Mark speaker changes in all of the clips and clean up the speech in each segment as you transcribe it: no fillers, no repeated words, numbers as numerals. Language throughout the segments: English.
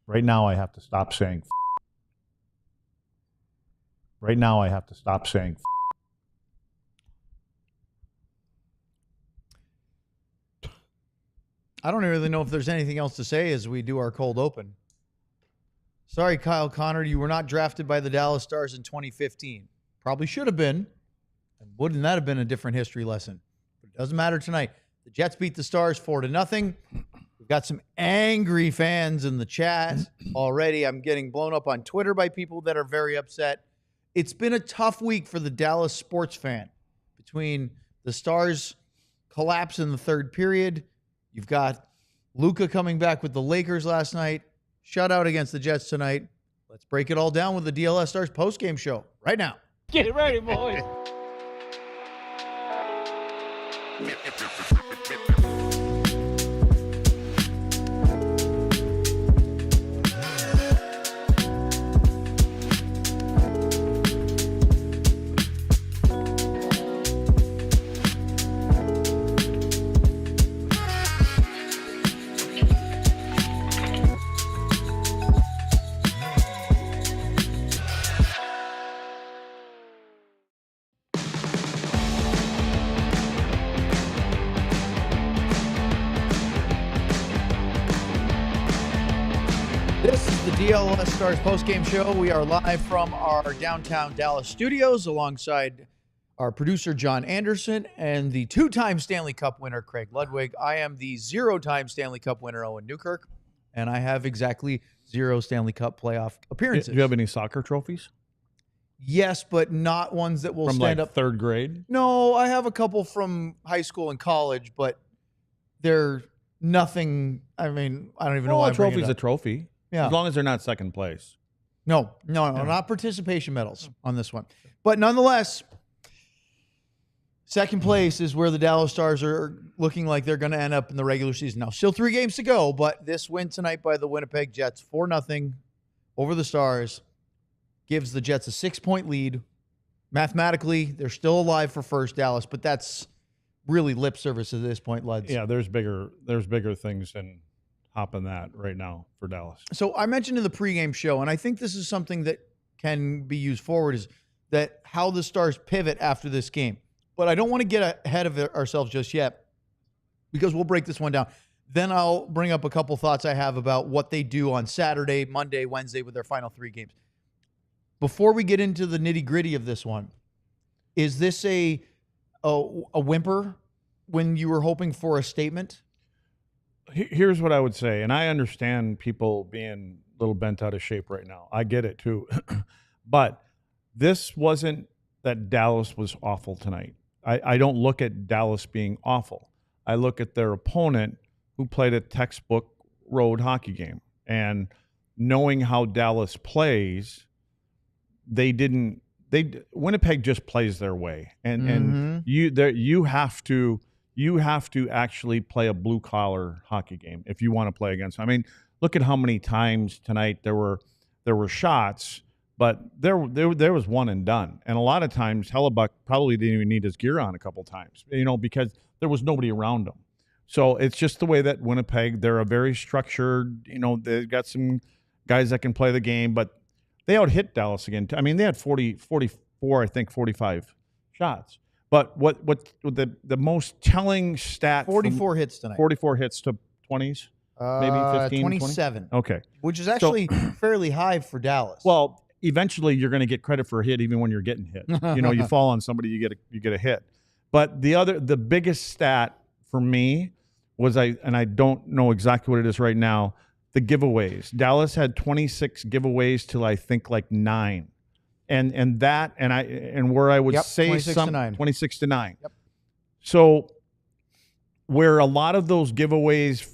Speaker 1: Right now, I have to stop saying. Right now, I have to stop saying.
Speaker 2: I don't really know if there's anything else to say as we do our cold open. Sorry, Kyle Connor, you were not drafted by the Dallas Stars in 2015. Probably should have been. And wouldn't that have been a different history lesson? But it doesn't matter tonight. The Jets beat the Stars 4-0. We've got some angry fans in the chat already. I'm getting blown up on Twitter by people that are very upset. It's been a tough week for the Dallas sports fan. Between the Stars collapse in the third period, you've got Luka coming back with the Lakers last night, shutout against the Jets tonight. Let's break it all down with the DLS Stars postgame show right now.
Speaker 3: Get it ready, boys.
Speaker 2: This is the DLS Stars postgame show. We are live from our downtown Dallas studios alongside our producer, John Andersen, and the two-time Stanley Cup winner, Craig Ludwig. I am the zero-time Stanley Cup winner, Owen Newkirk, and I have exactly 0 Stanley Cup playoff appearances.
Speaker 1: Do you have any soccer trophies?
Speaker 2: Yes, but not ones that will
Speaker 1: From
Speaker 2: stand
Speaker 1: like
Speaker 2: up.
Speaker 1: third grade?
Speaker 2: No, I have a couple from high school and college, but they're nothing. I mean, I don't even know why
Speaker 1: Well, a
Speaker 2: I'm bringing
Speaker 1: trophy's
Speaker 2: it
Speaker 1: a
Speaker 2: up.
Speaker 1: trophy.
Speaker 2: Yeah.
Speaker 1: As long as they're not second place.
Speaker 2: No, not participation medals on this one. But nonetheless, second place is where the Dallas Stars are looking like they're going to end up in the regular season. Now, still 3 games to go, but this win tonight by the Winnipeg Jets, 4-0 over the Stars, gives the Jets a 6-point lead. Mathematically, they're still alive for first, Dallas, but that's really lip service at this point, Luds.
Speaker 1: Yeah, there's bigger things than hopping that right now for Dallas.
Speaker 2: So I mentioned in the pregame show, and I think this is something that can be used forward, is that how the Stars pivot after this game. But I don't want to get ahead of ourselves just yet because we'll break this one down. Then I'll bring up a couple thoughts I have about what they do on Saturday, Monday, Wednesday with their final 3 games. Before we get into the nitty-gritty of this one, is this a whimper when you were hoping for a statement?
Speaker 1: Here's what I would say, and I understand people being a little bent out of shape right now. I get it too. But this wasn't that Dallas was awful tonight. I don't look at Dallas being awful. I look at their opponent who played a textbook road hockey game. And knowing how Dallas plays, Winnipeg just plays their way. And you have to actually play a blue-collar hockey game if you want to play against them. I mean, look at how many times tonight there were shots, but there was one and done. And a lot of times Hellebuyck probably didn't even need his gear on a couple times, because there was nobody around him. So it's just the way that Winnipeg, they're a very structured, they've got some guys that can play the game, but they out-hit Dallas again. I mean, they had 44, I think 45 shots. But what the most telling stat?
Speaker 2: 44 hits tonight.
Speaker 1: 44 hits to 20s, maybe 15,
Speaker 2: 27.
Speaker 1: 20? Okay,
Speaker 2: Which is actually fairly high for Dallas.
Speaker 1: well, eventually you're going to get credit for a hit even when you're getting hit. You fall on somebody, you get a hit. But the biggest stat for me was I don't know exactly what it is right now. The giveaways. Dallas had 26 giveaways till I think like 9. And where I would say 26 to 9.
Speaker 2: Yep.
Speaker 1: So where a lot of those giveaways,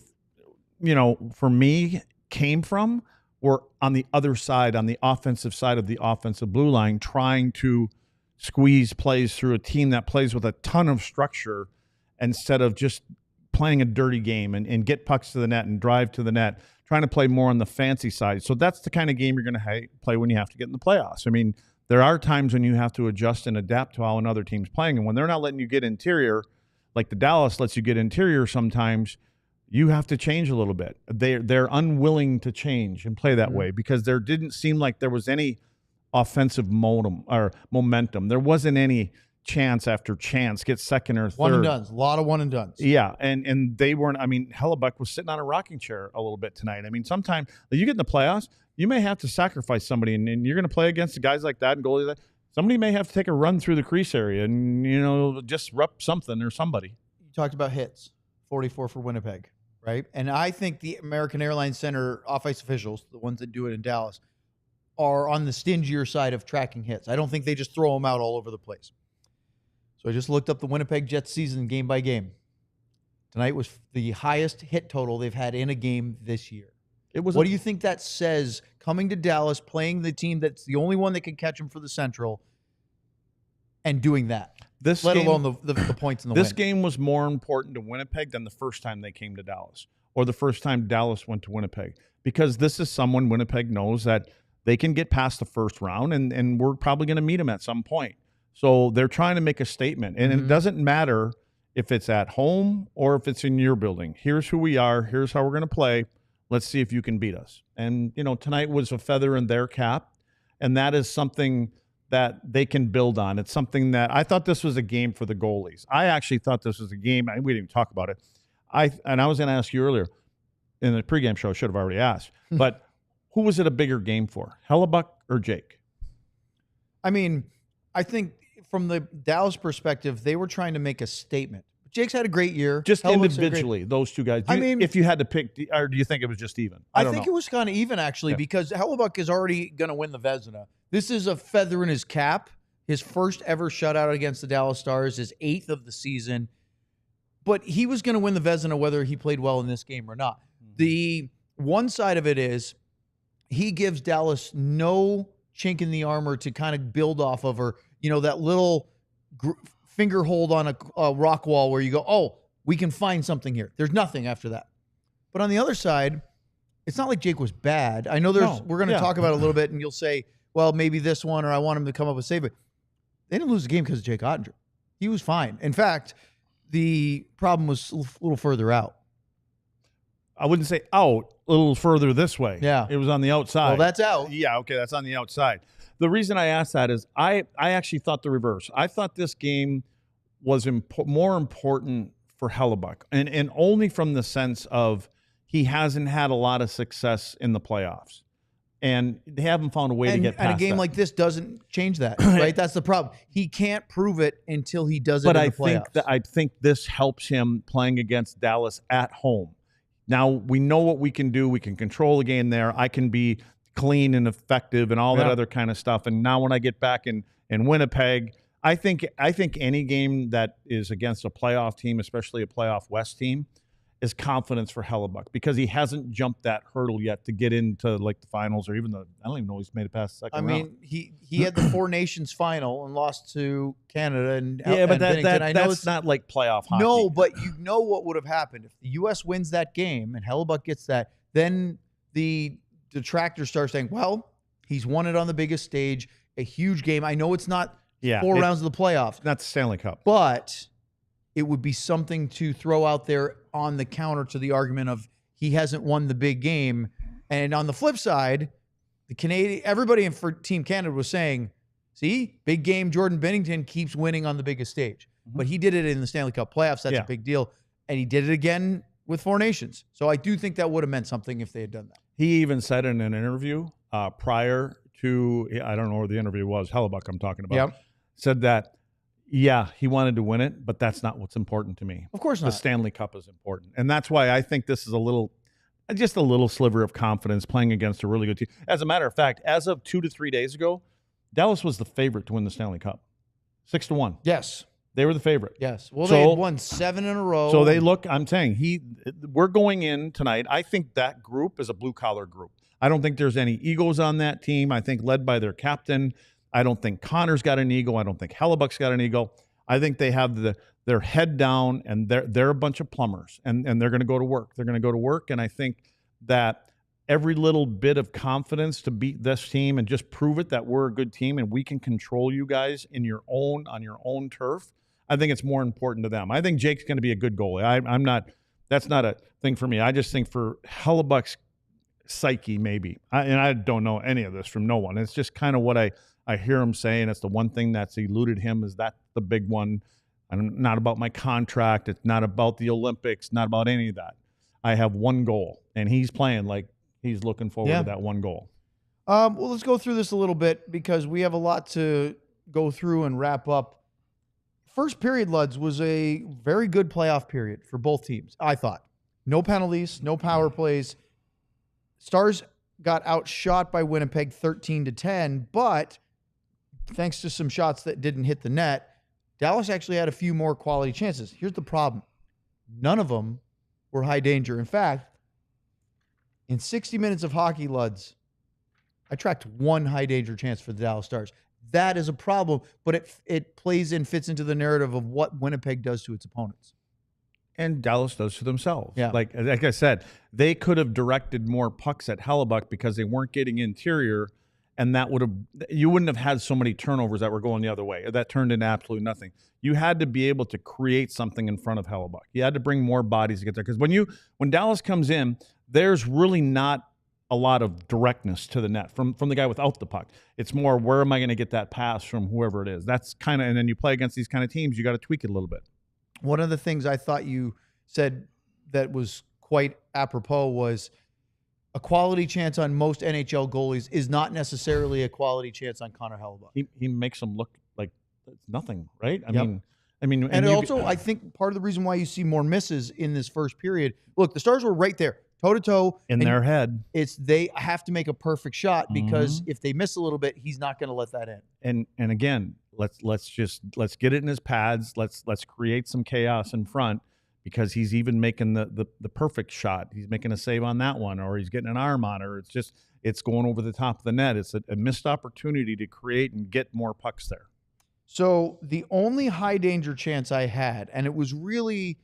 Speaker 1: for me came from were on the other side, on the offensive side of the offensive blue line, trying to squeeze plays through a team that plays with a ton of structure instead of just playing a dirty game and get pucks to the net and drive to the net, trying to play more on the fancy side. So that's the kind of game you're going to play when you have to get in the playoffs. I mean, there are times when you have to adjust and adapt to how another team's playing. And when they're not letting you get interior, like the Dallas lets you get interior sometimes, you have to change a little bit. They're unwilling to change and play that way because there didn't seem like there was any offensive momentum. There wasn't any chance after chance, get second or third.
Speaker 2: One and dones, a lot of one and dones.
Speaker 1: Yeah, and they weren't. I mean, Hellebuyck was sitting on a rocking chair a little bit tonight. I mean, sometimes you get in the playoffs, you may have to sacrifice somebody, and you're going to play against guys like that and goalies like that. Somebody may have to take a run through the crease area and disrupt something or somebody.
Speaker 2: You talked about hits, 44 for Winnipeg, right? And I think the American Airlines Center off-ice officials, the ones that do it in Dallas, are on the stingier side of tracking hits. I don't think they just throw them out all over the place. So I just looked up the Winnipeg Jets season game by game. Tonight was the highest hit total they've had in a game this year. What do you think that says coming to Dallas, playing the team that's the only one that can catch them for the Central, and doing that? Let alone the points in the win.
Speaker 1: This game was more important to Winnipeg than the first time they came to Dallas or the first time Dallas went to Winnipeg, because this is someone Winnipeg knows that they can get past the first round, and we're probably going to meet them at some point. So they're trying to make a statement, and it doesn't matter if it's at home or if it's in your building. Here's who we are. Here's how we're going to play. Let's see if you can beat us. And, tonight was a feather in their cap, and that is something that they can build on. It's something that I thought this was a game for the goalies. I actually thought this was a game. We didn't even talk about it. I was going to ask you earlier in the pregame show. I should have already asked. But who was it a bigger game for, Hellebuyck or Jake?
Speaker 2: I mean, I think from the Dallas perspective, they were trying to make a statement. Jake's had a great year.
Speaker 1: Just individually, those two guys. If you had to pick, or do you think it was just even?
Speaker 2: I think it was kind of even, actually, because Hellebuyck is already going to win the Vezina. This is a feather in his cap. His first ever shutout against the Dallas Stars, his 8th of the season. But he was going to win the Vezina whether he played well in this game or not. The one side of it is he gives Dallas no chink in the armor to kind of build off of, or that little finger hold on a rock wall where you go, oh, we can find something here. There's nothing after that. But on the other side, it's not like Jake was bad. I know we're going to talk about it a little bit, and you'll say, well, maybe this one, or I want him to come up with save it. They didn't lose the game because of Jake Oettinger. He was fine. In fact, the problem was a little further out.
Speaker 1: I wouldn't say out, a little further this way.
Speaker 2: Yeah.
Speaker 1: It was on the outside.
Speaker 2: Well, that's out.
Speaker 1: Yeah, okay, that's on the outside. The reason I asked that is I actually thought the reverse. I thought this game was more important for Hellebuyck, and only from the sense of he hasn't had a lot of success in the playoffs, and they haven't found a way to get past
Speaker 2: and a game
Speaker 1: that.
Speaker 2: Like this doesn't change that, right? That's the problem. He can't prove it until he does it in the playoffs.
Speaker 1: I think this helps him playing against Dallas at home. Now we know what we can do. We can control the game there. I can be clean and effective and all that other kind of stuff. And now when I get back in Winnipeg, I think any game that is against a playoff team, especially a playoff West team, is confidence for Hellebuyck, because he hasn't jumped that hurdle yet to get into like the finals, or even I don't even know he's made it past the second round.
Speaker 2: I mean, he had the Four Nations final and lost to Canada and
Speaker 1: but
Speaker 2: Bennington.
Speaker 1: that's not like playoff hockey.
Speaker 2: No, but you know what would have happened if the U.S. wins that game and Hellebuyck gets that. Then the detractors start saying, "Well, he's won it on the biggest stage, a huge game. I know it's not 4 rounds of the playoffs,
Speaker 1: not the Stanley Cup,
Speaker 2: but it would be something to throw out there on the counter to the argument of he hasn't won the big game." And on the flip side, everybody for Team Canada was saying, see, big game, Jordan Binnington keeps winning on the biggest stage. But he did it in the Stanley Cup playoffs. That's a big deal. And he did it again with Four Nations. So I do think that would have meant something if they had done that.
Speaker 1: He even said in an interview prior to, I don't know where the interview was, Hellebuyck I'm talking about, said that, he wanted to win it, but that's not what's important to me.
Speaker 2: Of course not.
Speaker 1: The Stanley Cup is important. And that's why I think this is just a little sliver of confidence playing against a really good team. As a matter of fact, as of 2 to 3 days ago, Dallas was the favorite to win the Stanley Cup. 6-1.
Speaker 2: Yes.
Speaker 1: They were the favorite.
Speaker 2: Yes. Well, they had won 7 in a row.
Speaker 1: So I'm saying we're going in tonight. I think that group is a blue-collar group. I don't think there's any egos on that team. I think led by their captain. I don't think Connor's got an ego. I don't think Hellebuyck's got an ego. I think they have their head down, and they're a bunch of plumbers, and they're going to go to work. They're going to go to work, and I think that every little bit of confidence to beat this team and just prove it that we're a good team and we can control you guys on your own turf, I think it's more important to them. I think Jake's going to be a good goalie. I'm not That's not a thing for me. I just think for Hellebuyck's psyche, maybe. And I don't know any of this from no one. It's just kind of what I hear him saying. It's the one thing that's eluded him, is that the big one. I'm not about my contract. It's not about the Olympics, not about any of that. I have one goal, and he's playing like he's looking forward to that one goal.
Speaker 2: Well, let's go through this a little bit because we have a lot to go through and wrap up. First period, Luds, was a very good playoff period for both teams, I thought. No penalties, no power plays. Stars got outshot by Winnipeg 13-10, but thanks to some shots that didn't hit the net, Dallas actually had a few more quality chances. Here's the problem. None of them were high danger. In fact, in 60 minutes of hockey, Luds, I tracked one high danger chance for the Dallas Stars. That is a problem, but it plays in, fits into the narrative of what Winnipeg does to its opponents.
Speaker 1: And Dallas does to themselves.
Speaker 2: Yeah.
Speaker 1: Like I said, they could have directed more pucks at Hellebuyck because they weren't getting interior, and you wouldn't have had so many turnovers that were going the other way. That turned into absolutely nothing. You had to be able to create something in front of Hellebuyck. You had to bring more bodies to get there. Because when Dallas comes in, there's really not a lot of directness to the net from the guy without the puck. It's more, where am I going to get that pass from whoever it is? That's kind of, and then you play against these kind of teams, you got to tweak it a little bit.
Speaker 2: One of the things I thought you said that was quite apropos was a quality chance on most NHL goalies is not necessarily a quality chance on Connor Hellebuyck.
Speaker 1: He makes them look like it's nothing, right? I
Speaker 2: Yep.
Speaker 1: mean,
Speaker 2: and also I think part of the reason why you see more misses in this first period, look, the Stars were right there, toe-to-toe.
Speaker 1: In their head.
Speaker 2: It's they have to make a perfect shot because if they miss a little bit, he's not going to let that in.
Speaker 1: And again, let's get it in his pads. Let's create some chaos in front, because he's even making the perfect shot. He's making a save on that one, or he's getting an arm on her. It's going over the top of the net. It's a missed opportunity to create and get more pucks there.
Speaker 2: So the only high danger chance I had, and it was really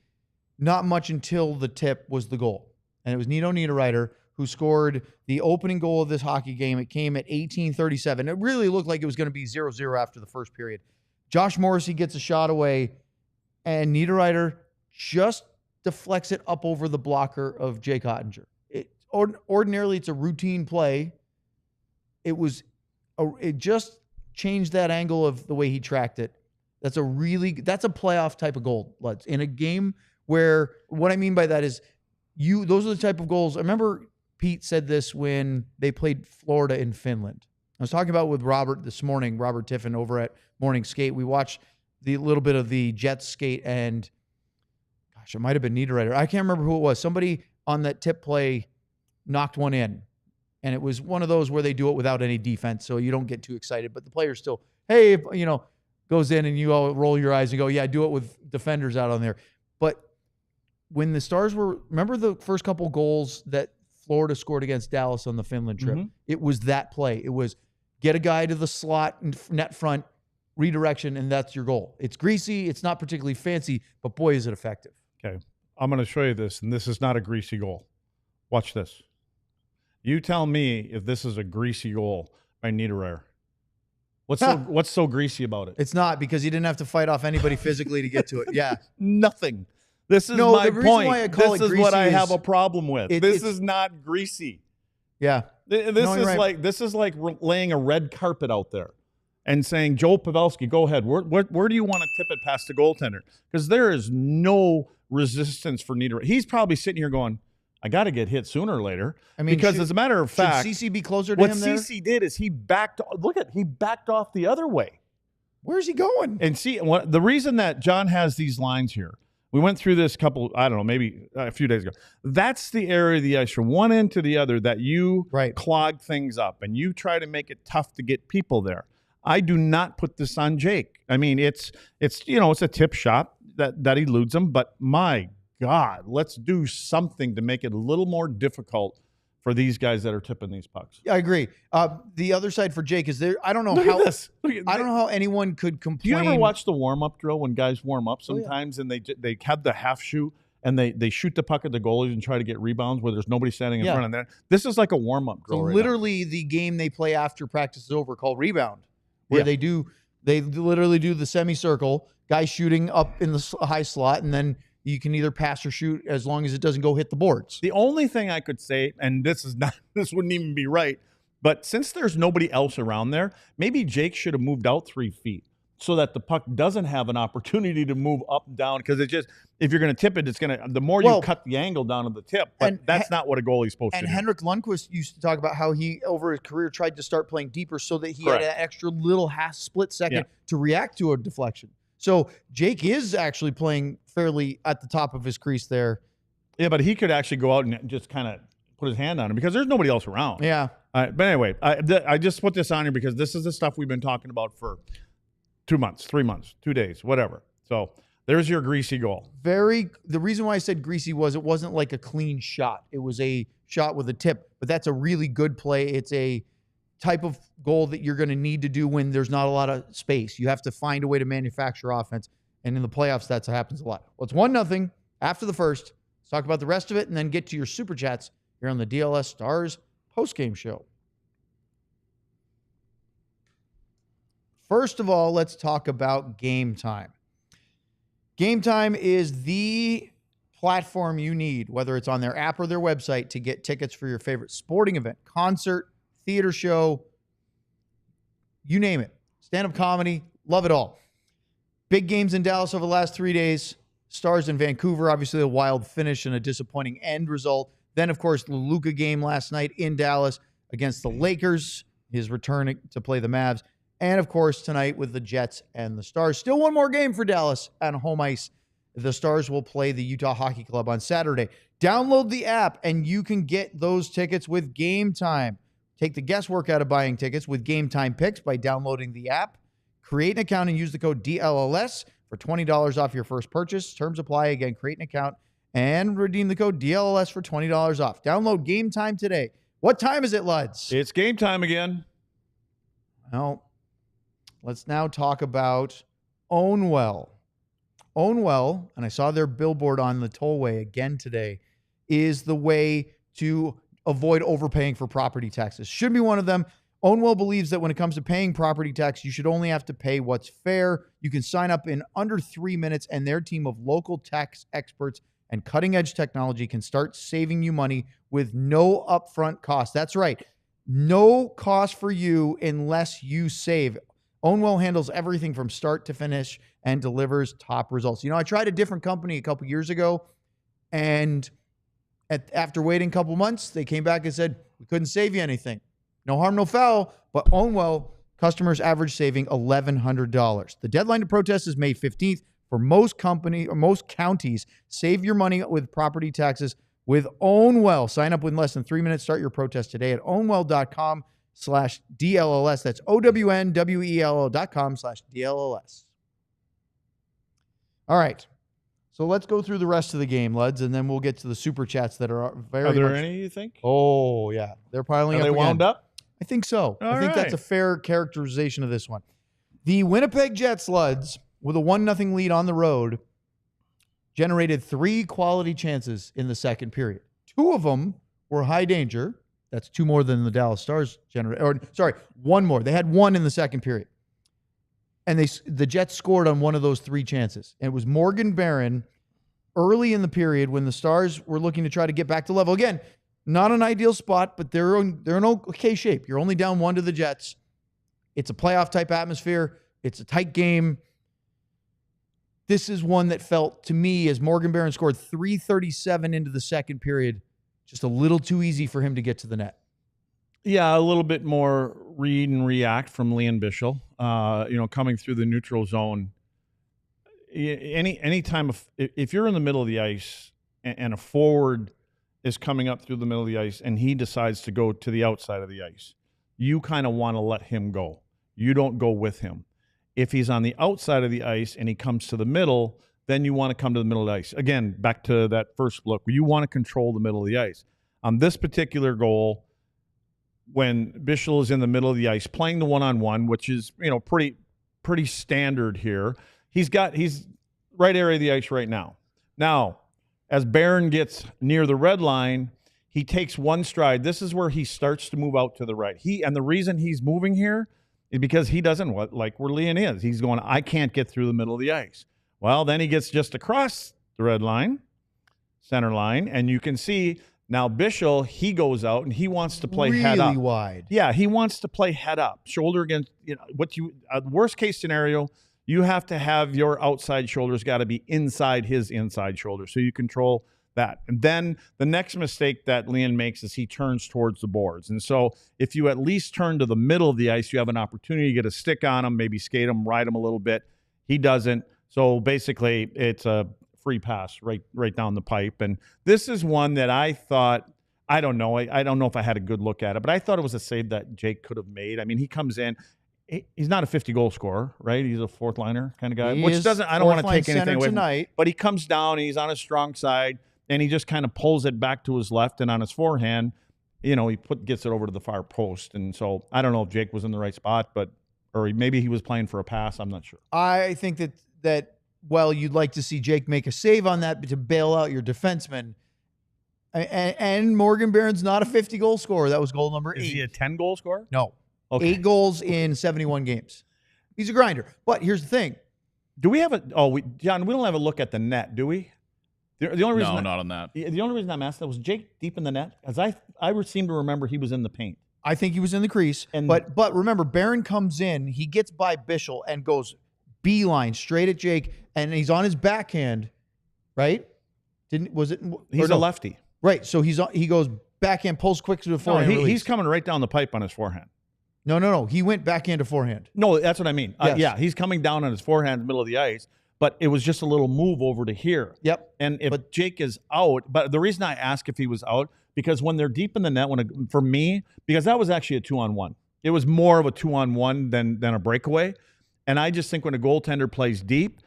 Speaker 2: not much until the tip, was the goal. And it was Nino Niederreiter who scored the opening goal of this hockey game. It came at 18:37. It really looked like it was going to be 0-0 after the first period. Josh Morrissey gets a shot away, and Niederreiter just deflects it up over the blocker of Jake Oettinger. Ordinarily, it's a routine play. It just changed that angle of the way he tracked it. That's a playoff type of goal, Luds. In a game where, what I mean by that is, those are the type of goals. I remember Pete said this when they played Florida in Finland. I was talking about with Robert this morning, Robert Tiffin over at Morning Skate. We watched the little bit of the Jets skate, and gosh, it might have been Niederreiter. I can't remember who it was. Somebody on that tip play knocked one in, and it was one of those where they do it without any defense, so you don't get too excited. But the player still, hey, goes in, and you all roll your eyes and go, yeah, do it with defenders out on there. But when the Stars remember the first couple goals that Florida scored against Dallas on the Finland trip? It was that play. It was get a guy to the slot and net front, redirection, and that's your goal. It's greasy. It's not particularly fancy, but boy, is it effective.
Speaker 1: Okay. I'm going to show you this, and this is not a greasy goal. Watch this. You tell me if this is a greasy goal by Niederreiter. What's so greasy about it?
Speaker 2: It's not, because he didn't have to fight off anybody physically to get to it. Yeah.
Speaker 1: Nothing. This is my point.
Speaker 2: Why I call
Speaker 1: this
Speaker 2: it
Speaker 1: is
Speaker 2: greasy
Speaker 1: what I have a problem with. This is not greasy.
Speaker 2: Yeah.
Speaker 1: This is like laying a red carpet out there and saying, Joe Pavelski, go ahead. Where do you want to tip it past the goaltender? Because there is no resistance for Niederreiter. He's probably sitting here going, I got to get hit sooner or later. I mean, because as a matter of fact,
Speaker 2: should CC be closer to him there?
Speaker 1: What CC did is he backed off the other way.
Speaker 2: Where's he going?
Speaker 1: And see, the reason that John has these lines here, we went through this maybe a few days ago. That's the area of the ice from one end to the other that you clog things up, and you try to make it tough to get people there. I do not put this on Jake. I mean, it's a tip shot that eludes him, but my God, let's do something to make it a little more difficult for these guys that are tipping these pucks.
Speaker 2: I agree. The other side for Jake is there. I don't know how anyone could complain.
Speaker 1: Do you ever watch the warm-up drill when guys warm up sometimes and they have the half shoot and they shoot the puck at the goalies and try to get rebounds where there's nobody standing in front of them? This is like a warm-up drill.
Speaker 2: So literally the game they play after practice is over called rebound, where they literally do the semicircle, guy shooting up in the high slot, and then You can either pass or shoot as long as it doesn't go hit the boards.
Speaker 1: The only thing I could say, and this wouldn't even be right, but since there's nobody else around there, maybe Jake should have moved out 3 feet so that the puck doesn't have an opportunity to move up and down, because if you're going to tip it, it's going to, the more you cut the angle down to the tip, but that's not what a goalie's supposed to do.
Speaker 2: And Henrik Lundqvist used to talk about how he, over his career, tried to start playing deeper so that he had an extra little split second to react to a deflection. So Jake is actually playing fairly at the top of his crease there.
Speaker 1: Yeah, but he could actually go out and just kind of put his hand on him because there's nobody else around.
Speaker 2: Yeah.
Speaker 1: But anyway, I just put this on here because this is the stuff we've been talking about for 2 months, 3 months, 2 days, whatever. So there's your greasy goal.
Speaker 2: The reason why I said greasy was it wasn't like a clean shot. It was a shot with a tip, but that's a really good play. It's a type of goal that you're going to need to do when there's not a lot of space. You have to find a way to manufacture offense. And in the playoffs, that happens a lot. Well, it's 1-0 after the first. Let's talk about the rest of it and then get to your Super Chats here on the DLS Stars postgame show. First of all, let's talk about Game Time. Game Time is the platform you need, whether it's on their app or their website, to get tickets for your favorite sporting event, concert, theater show, you name it. Stand-up comedy, love it all. Big games in Dallas over the last 3 days. Stars in Vancouver, obviously a wild finish and a disappointing end result. Then, of course, the Luka game last night in Dallas against the Lakers, his return to play the Mavs. And, of course, tonight with the Jets and the Stars. Still one more game for Dallas on home ice. The Stars will play the Utah Hockey Club on Saturday. Download the app, and you can get those tickets with Game Time. Take the guesswork out of buying tickets with Game Time Picks by downloading the app. Create an account and use the code DLLS for $20 off your first purchase. Terms apply. Again, create an account and redeem the code DLLS for $20 off. Download Game Time today. What time is it, Luds?
Speaker 1: It's game time again.
Speaker 2: Well, let's now talk about Ownwell. Ownwell, and I saw their billboard on the tollway again today, is the way to avoid overpaying for property taxes. Should be one of them. Ownwell believes that when it comes to paying property tax, you should only have to pay what's fair. You can sign up in under 3 minutes, and their team of local tax experts and cutting-edge technology can start saving you money with no upfront cost. That's right. No cost for you unless you save. Ownwell handles everything from start to finish and delivers top results. You know, I tried a different company a couple years ago, and after waiting a couple months, they came back and said, we couldn't save you anything. No harm, no foul, but Ownwell customers average saving $1,100. The deadline to protest is May 15th. For most counties, save your money with property taxes with Ownwell. Sign up within less than 3 minutes. Start your protest today at ownwell.com/DLLS. That's OWNWELL.com/DLLS. All right. So let's go through the rest of the game, Luds, and then we'll get to the Super Chats that are very
Speaker 1: Are there
Speaker 2: much...
Speaker 1: any, you think?
Speaker 2: Oh, yeah. They're piling
Speaker 1: Are
Speaker 2: up
Speaker 1: they
Speaker 2: again.
Speaker 1: wound up?
Speaker 2: I think so.
Speaker 1: All
Speaker 2: I think
Speaker 1: right.
Speaker 2: that's a fair characterization of this one. The Winnipeg Jets, Luds, with a 1-0 lead on the road, generated 3 quality chances in the second period. 2 of them were high danger. That's 2 more than the Dallas Stars generated. Or, sorry, 1 more. They had 1 in the second period. And the Jets scored on one of those 3 chances. And it was Morgan Barron early in the period when the Stars were looking to try to get back to level. Again, not an ideal spot, but they're in okay shape. You're only down 1 to the Jets. It's a playoff-type atmosphere. It's a tight game. This is one that felt, to me, as Morgan Barron scored 3:37 into the second period, just a little too easy for him to get to the net.
Speaker 1: Yeah, a little bit more read and react from Liam Bichel. Coming through the neutral zone. Any time if you're in the middle of the ice and a forward is coming up through the middle of the ice and he decides to go to the outside of the ice, you kind of want to let him go. You don't go with him. If he's on the outside of the ice and he comes to the middle, then you want to come to the middle of the ice. Again, back to that first look, you want to control the middle of the ice. On this particular goal, when Bichel is in the middle of the ice playing the one-on-one, which is, pretty standard here, he's right area of the ice right now. Now, as Barron gets near the red line, he takes 1 stride. This is where he starts to move out to the right. And the reason he's moving here is because he doesn't like where Leon is. He's going, I can't get through the middle of the ice. Well, then he gets just across the red line, center line, and you can see now Bischel, he goes out and he wants to play head up.
Speaker 2: Really wide.
Speaker 1: Yeah, he wants to play head up, shoulder against, worst case scenario, you have to have your outside shoulders got to be inside his inside shoulder so you control that. And then the next mistake that Leon makes is he turns towards the boards. And so if you at least turn to the middle of the ice, you have an opportunity to get a stick on him, maybe skate him, ride him a little bit. He doesn't. So basically it's a free pass right down the pipe. And this is one that I thought, I don't know if I had a good look at it, but I thought it was a save that Jake could have made. I mean, he comes in, he's not a 50-goal scorer, right? He's a fourth liner kind of guy, which doesn't, I don't want to take anything away from him, but he comes down, he's on his strong side, and he just kind of pulls it back to his left, and on his forehand, he gets it over to the far post. And so I don't know if Jake was in the right spot, or maybe he was playing for a pass. I'm not sure.
Speaker 2: I think that well, you'd like to see Jake make a save on that to bail out your defenseman. And Morgan Barron's not a 50-goal scorer. That was goal number 8.
Speaker 1: Is he a 10-goal scorer?
Speaker 2: No.
Speaker 1: Okay.
Speaker 2: 8 goals in 71 games. He's a grinder. But here's the thing.
Speaker 1: Do we have John, we don't have a look at the net, do we? The only reason
Speaker 3: not on that.
Speaker 1: The only reason I'm asking that was Jake deep in the net, because I seem to remember he was in the paint.
Speaker 2: I think he was in the crease. But remember, Barron comes in, he gets by Bischel and goes beeline straight at Jake, and he's on his backhand, right?
Speaker 1: He's a lefty.
Speaker 2: Right. So he goes backhand, pulls quick to the forehand.
Speaker 1: No, he's coming right down the pipe on his forehand.
Speaker 2: No. He went backhand to forehand.
Speaker 1: No, that's what I mean.
Speaker 2: Yes.
Speaker 1: Yeah, he's coming down on his forehand in the middle of the ice, but it was just a little move over to here.
Speaker 2: Yep.
Speaker 1: And if Jake is out, but the reason I ask if he was out, because when they're deep in the net, for me, because that was actually a 2-on-1. It was more of a 2-on-1 than a breakaway. And I just think when a goaltender plays deep,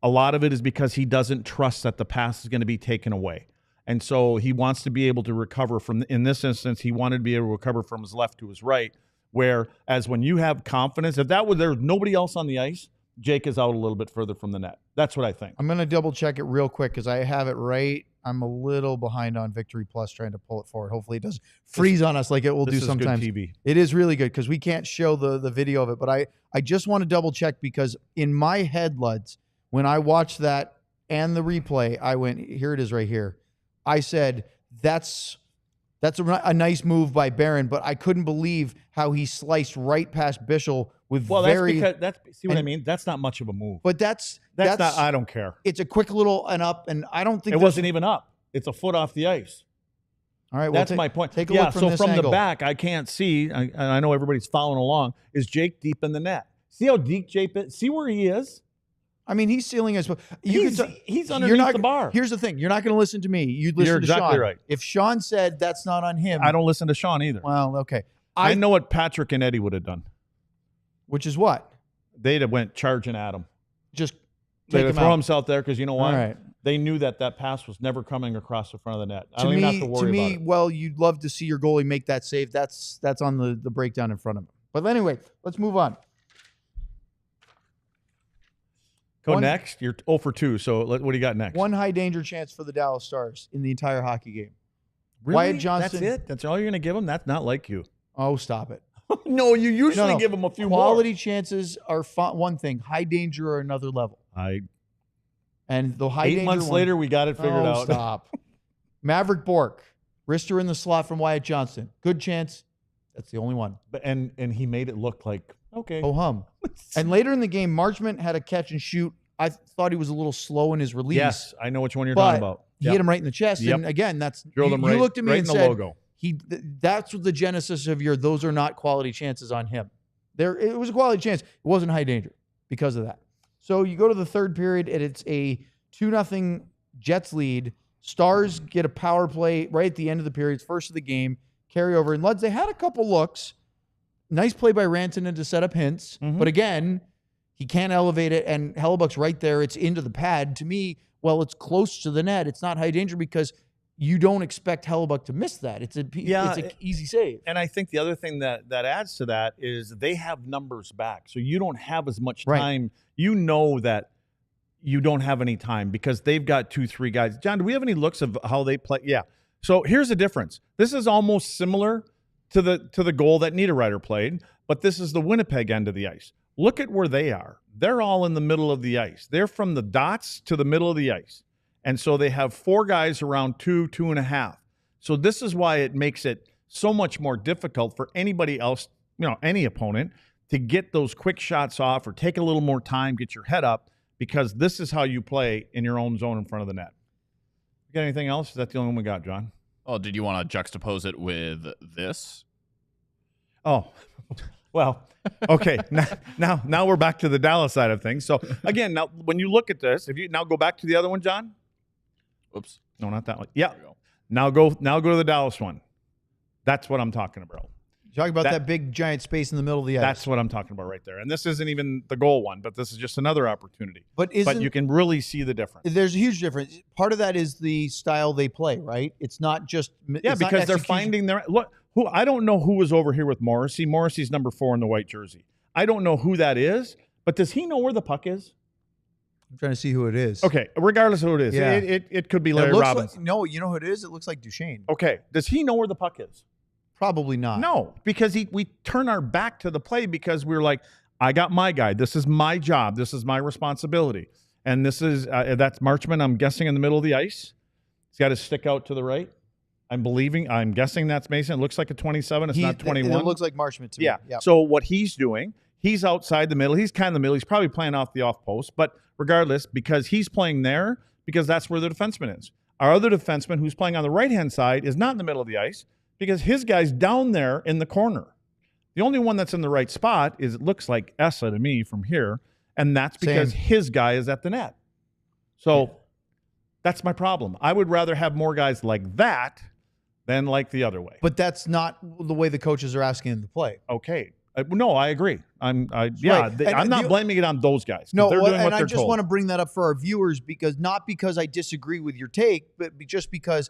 Speaker 1: a lot of it is because he doesn't trust that the pass is going to be taken away. And so he wants to be able to recover in this instance, he wanted to be able to recover from his left to his right, whereas when you have confidence, if there's nobody else on the ice, Jake is out a little bit further from the net. That's what I think.
Speaker 2: I'm going to double check it real quick because I have it right. I'm a little behind on Victory Plus trying to pull it forward. Hopefully it doesn't freeze on us like it will do sometimes.
Speaker 1: Good TV.
Speaker 2: It is really good because we can't show the video of it. But I just want to double check because in my head, Luds, when I watched that and the replay, I went, here it is right here. I said, that's a nice move by Barron, but I couldn't believe how he sliced right past Bischel with
Speaker 1: see what I mean? That's not much of a move.
Speaker 2: But that's
Speaker 1: not, I don't care.
Speaker 2: It's a quick little and up, and I don't think
Speaker 1: it wasn't even up. It's a foot off the ice.
Speaker 2: All right,
Speaker 1: that's my point.
Speaker 2: Take a look from this
Speaker 1: from
Speaker 2: angle.
Speaker 1: The back, I can't see, and I know everybody's following along, is Jake deep in the net. See how deep Jake is? See where he is?
Speaker 2: I mean, he's sealing us.
Speaker 1: He's underneath the bar.
Speaker 2: Here's the thing. You're not going to listen to me. You'd listen
Speaker 1: You're
Speaker 2: to
Speaker 1: exactly
Speaker 2: Sean.
Speaker 1: Right.
Speaker 2: If Sean said that's not on him.
Speaker 1: I don't listen to Sean either.
Speaker 2: Well, okay.
Speaker 1: I know what Patrick and Eddie would have done.
Speaker 2: Which is what?
Speaker 1: They'd have went charging at him.
Speaker 2: Just
Speaker 1: they'd have thrown himself there because you know what?
Speaker 2: All right.
Speaker 1: They knew that pass was never coming across the front of the net. I don't even have to worry about it.
Speaker 2: Well, you'd love to see your goalie make that save. That's on the breakdown in front of him. But anyway, let's move on.
Speaker 1: Next. You're 0 for 2. So what do you got next?
Speaker 2: One high danger chance for the Dallas Stars in the entire hockey game.
Speaker 1: Really?
Speaker 2: Wyatt Johnston.
Speaker 1: That's it? That's all you're going to give him? That's not like you.
Speaker 2: Oh, stop it.
Speaker 1: No, you usually give them a few
Speaker 2: Quality
Speaker 1: more.
Speaker 2: chances are one thing. High danger are another level. And the high
Speaker 1: 8
Speaker 2: danger
Speaker 1: months later, we got it figured out.
Speaker 2: Stop. Maverick Bork. Wrister in the slot from Wyatt Johnston. Good chance. That's the only one.
Speaker 1: And he made it look like, okay.
Speaker 2: Oh, hum. And later in the game, Marchment had a catch and shoot. I thought he was a little slow in his release.
Speaker 1: Yes, I know which one you're talking about.
Speaker 2: He hit him right in the chest. Yep. And again, you looked at me
Speaker 1: right
Speaker 2: and
Speaker 1: in
Speaker 2: said,
Speaker 1: the logo.
Speaker 2: That's the genesis of those are not quality chances on him. It was a quality chance. It wasn't high danger because of that. So you go to the third period, and it's a 2-0 Jets lead. Stars get a power play right at the end of the period. It's first of the game. Carry over. And Luds, they had a couple looks. Nice play by Rantanen to set up Hintz. Mm-hmm. But again, he can't elevate it, and Hellebuyck's right there. It's into the pad. To me, it's close to the net. It's not high danger because you don't expect Hellebuyck to miss that. It's an easy save.
Speaker 1: And I think the other thing that adds to that is they have numbers back. So you don't have as much time. Right. You know that you don't have any time because they've got 2-3 guys. John, do we have any looks of how they play? Yeah. So here's the difference. This is almost similar to the goal that Niederreiter played, but this is the Winnipeg end of the ice. Look at where they are. They're all in the middle of the ice. They're from the dots to the middle of the ice. And so they have 4 guys around 2.5. So this is why it makes it so much more difficult for anybody else, any opponent, to get those quick shots off or take a little more time, get your head up, because this is how you play in your own zone in front of the net. You got anything else? Is that the only one we got, John?
Speaker 3: Oh, did you want to juxtapose it with this?
Speaker 1: Oh, well, okay. Now we're back to the Dallas side of things. So again, now when you look at this, if you now go back to the other one, John.
Speaker 3: Oops.
Speaker 1: No, not that one. Yeah. Now go to the Dallas one. That's what I'm talking about.
Speaker 2: Talking about that big giant space in the middle of the ice.
Speaker 1: That's what I'm talking about right there. And this isn't even the goal one, but this is just another opportunity.
Speaker 2: But
Speaker 1: you can really see the difference.
Speaker 2: There's a huge difference. Part of that is the style they play, right? It's not just
Speaker 1: because they're finding their look. I don't know who was over here with Morrissey. Morrissey's number 4 in the white jersey. I don't know who that is, but does he know where the puck is?
Speaker 2: I'm trying to see who it is.
Speaker 1: Okay, regardless of who it is,
Speaker 2: yeah.
Speaker 1: it could be Larry Robinson.
Speaker 2: No, you know who it is? It looks like Duchesne.
Speaker 1: Okay, does he know where the puck is?
Speaker 2: Probably not.
Speaker 1: No, because we turn our back to the play because we're like, I got my guy. This is my job. This is my responsibility. And this is that's Marchman, I'm guessing, in the middle of the ice. He's got his stick out to the right. I'm guessing that's Mason. It looks like a 27. It's not 21.
Speaker 2: It looks like Marchman to me.
Speaker 1: Yeah. Yep. So what he's doing, he's outside the middle. He's kind of the middle. He's probably playing off the off post. But regardless, because he's playing there, because that's where the defenseman is. Our other defenseman, who's playing on the right-hand side, is not in the middle of the ice, because his guy's down there in the corner. The only one that's in the right spot it looks like Essa to me from here, and that's because his guy is at the net. So that's my problem. I would rather have more guys like that than like the other way.
Speaker 2: But that's not the way the coaches are asking them to play.
Speaker 1: Okay. No, I agree. I'm not blaming it on those guys.
Speaker 2: No,
Speaker 1: they're doing what
Speaker 2: I
Speaker 1: they're
Speaker 2: just
Speaker 1: told.
Speaker 2: want to bring that up for our viewers, not because I disagree with your take, but just because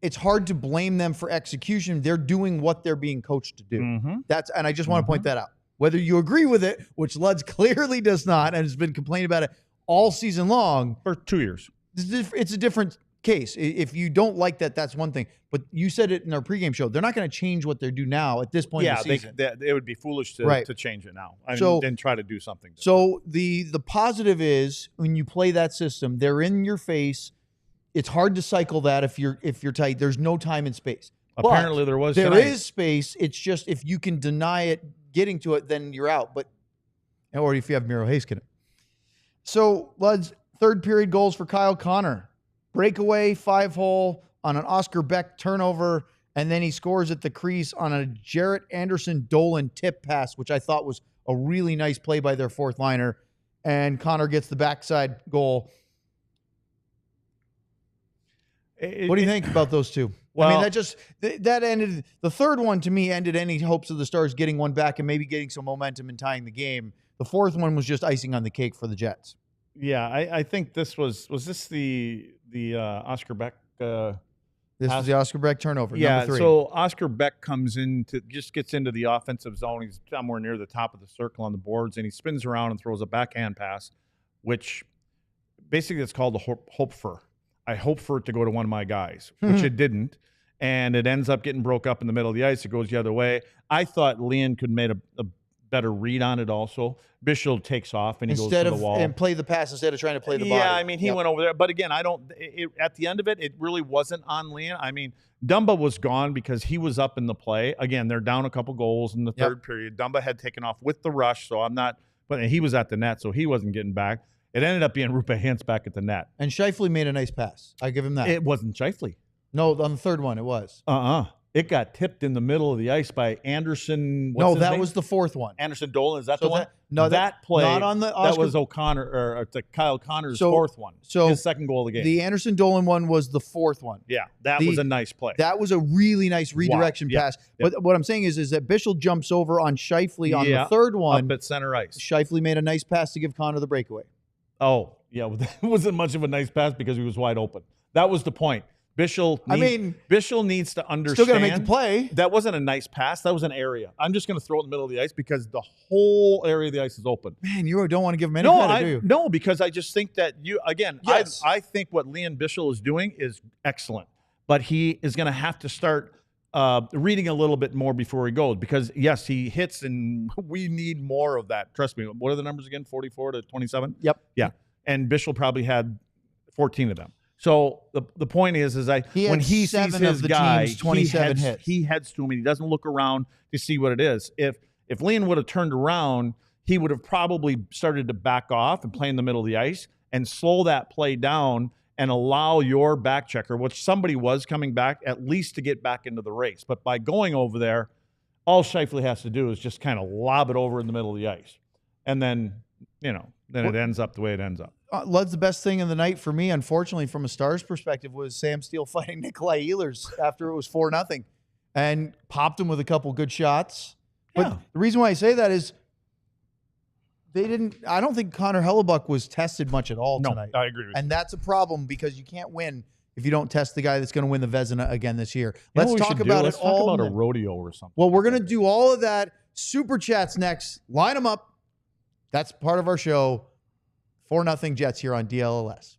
Speaker 2: it's hard to blame them for execution. They're doing what they're being coached to do.
Speaker 1: Mm-hmm.
Speaker 2: And I just want to point that out. Whether you agree with it, which Luds clearly does not, and has been complaining about it all season long.
Speaker 1: For 2 years.
Speaker 2: It's a different case. If you don't like that, that's one thing. But you said it in our pregame show. They're not going to change what they do now at this point in the season.
Speaker 1: It would be foolish to change it now and try to do something different.
Speaker 2: So the positive is when you play that system, they're in your face. It's hard to cycle that if you're tight. There's no time and space.
Speaker 1: Apparently there
Speaker 2: is space. It's just if you can deny it getting to it, then you're out. Or if you have Miro Heiskanen. So Luds, third period goals for Kyle Connor. Breakaway 5-hole on an Oscar Beck turnover, and then he scores at the crease on a Jarrett Anderson Dolan tip pass, which I thought was a really nice play by their fourth liner. And Connor gets the backside goal. What do you think about those two?
Speaker 1: Well,
Speaker 2: I mean, that ended the third one to me ended any hopes of the Stars getting one back and maybe getting some momentum and tying the game. The fourth one was just icing on the cake for the Jets.
Speaker 1: Yeah, I think this was this the Oscar Beck.
Speaker 2: This was the Oscar Beck turnover.
Speaker 1: Yeah,
Speaker 2: number 3.
Speaker 1: So Oscar Beck gets into the offensive zone. He's somewhere near the top of the circle on the boards, and he spins around and throws a backhand pass, which basically it's called a hope for. I hope for it to go to one of my guys, which it didn't. And it ends up getting broke up in the middle of the ice. It goes the other way. I thought Leon could make a better read on it also. Bishop takes off and he goes to the wall.
Speaker 2: And play the pass instead of trying to play the body.
Speaker 1: Yeah, I mean, he went over there. But again, at the end of it, it really wasn't on Leon. I mean, Dumba was gone because he was up in the play. Again, they're down a couple goals in the third period. Dumba had taken off with the rush, so but he was at the net, so he wasn't getting back. It ended up being Rupe Hintz back at the net.
Speaker 2: And Scheifele made a nice pass. I give him that.
Speaker 1: It wasn't Scheifele.
Speaker 2: No, on the third one, it was.
Speaker 1: It got tipped in the middle of the ice by Anderson.
Speaker 2: No, that was the fourth one.
Speaker 1: Anderson Dolan. Is that the one?
Speaker 2: No,
Speaker 1: that play.
Speaker 2: Not on the Oscar.
Speaker 1: That was O'Connor or Kyle Connor's fourth one.
Speaker 2: So
Speaker 1: his second goal of the game.
Speaker 2: The Anderson Dolan one was the fourth one.
Speaker 1: Yeah, that was a nice play.
Speaker 2: That was a really nice redirection pass. But what I'm saying is that Bishop jumps over on Scheifele on the third one.
Speaker 1: Up at center ice.
Speaker 2: Scheifele made a nice pass to give Connor the breakaway.
Speaker 1: Oh, yeah. Well, that wasn't much of a nice pass because he was wide open. That was the point. Bishop needs to understand.
Speaker 2: Still got to make the play.
Speaker 1: That wasn't a nice pass. That was an area. I'm just going to throw it in the middle of the ice because the whole area of the ice is open.
Speaker 2: Man, you don't want to give him any credit, do you?
Speaker 1: No, because I just think that
Speaker 2: Yes.
Speaker 1: I think what Leon Bishop is doing is excellent. But he is going to have to start reading a little bit more before he goes because, yes, he hits, and we need more of that. Trust me. What are the numbers again? 44 to 27?
Speaker 2: Yep.
Speaker 1: Yeah. And Bishop probably had 14 of them. So the point is when he sees his guy,
Speaker 2: 27 hits.
Speaker 1: He heads to him and he doesn't look around to see what it is. If Leon would have turned around, he would have probably started to back off and play in the middle of the ice and slow that play down and allow your back checker, which somebody was coming back, at least to get back into the race. But by going over there, all Scheifele has to do is just kind of lob it over in the middle of the ice. And then, it ends up the way it ends up.
Speaker 2: Lud's the best thing of the night for me, unfortunately, from a Stars perspective, was Sam Steele fighting Nikolai Ehlers after it was 4-0 and popped him with a couple good shots.
Speaker 1: Yeah.
Speaker 2: But the reason why I say that is I don't think Connor Hellebuyck was tested much at all tonight.
Speaker 1: I agree with you.
Speaker 2: And that's a problem because you can't win if you don't test the guy that's going to win the Vezina again this year.
Speaker 1: Let's
Speaker 2: talk about it
Speaker 1: Let's
Speaker 2: all.
Speaker 1: talk about a rodeo or something.
Speaker 2: Well, we're going to do all of that. Super Chats next. Line them up. That's part of our show. 4-0 Jets here on DLLS.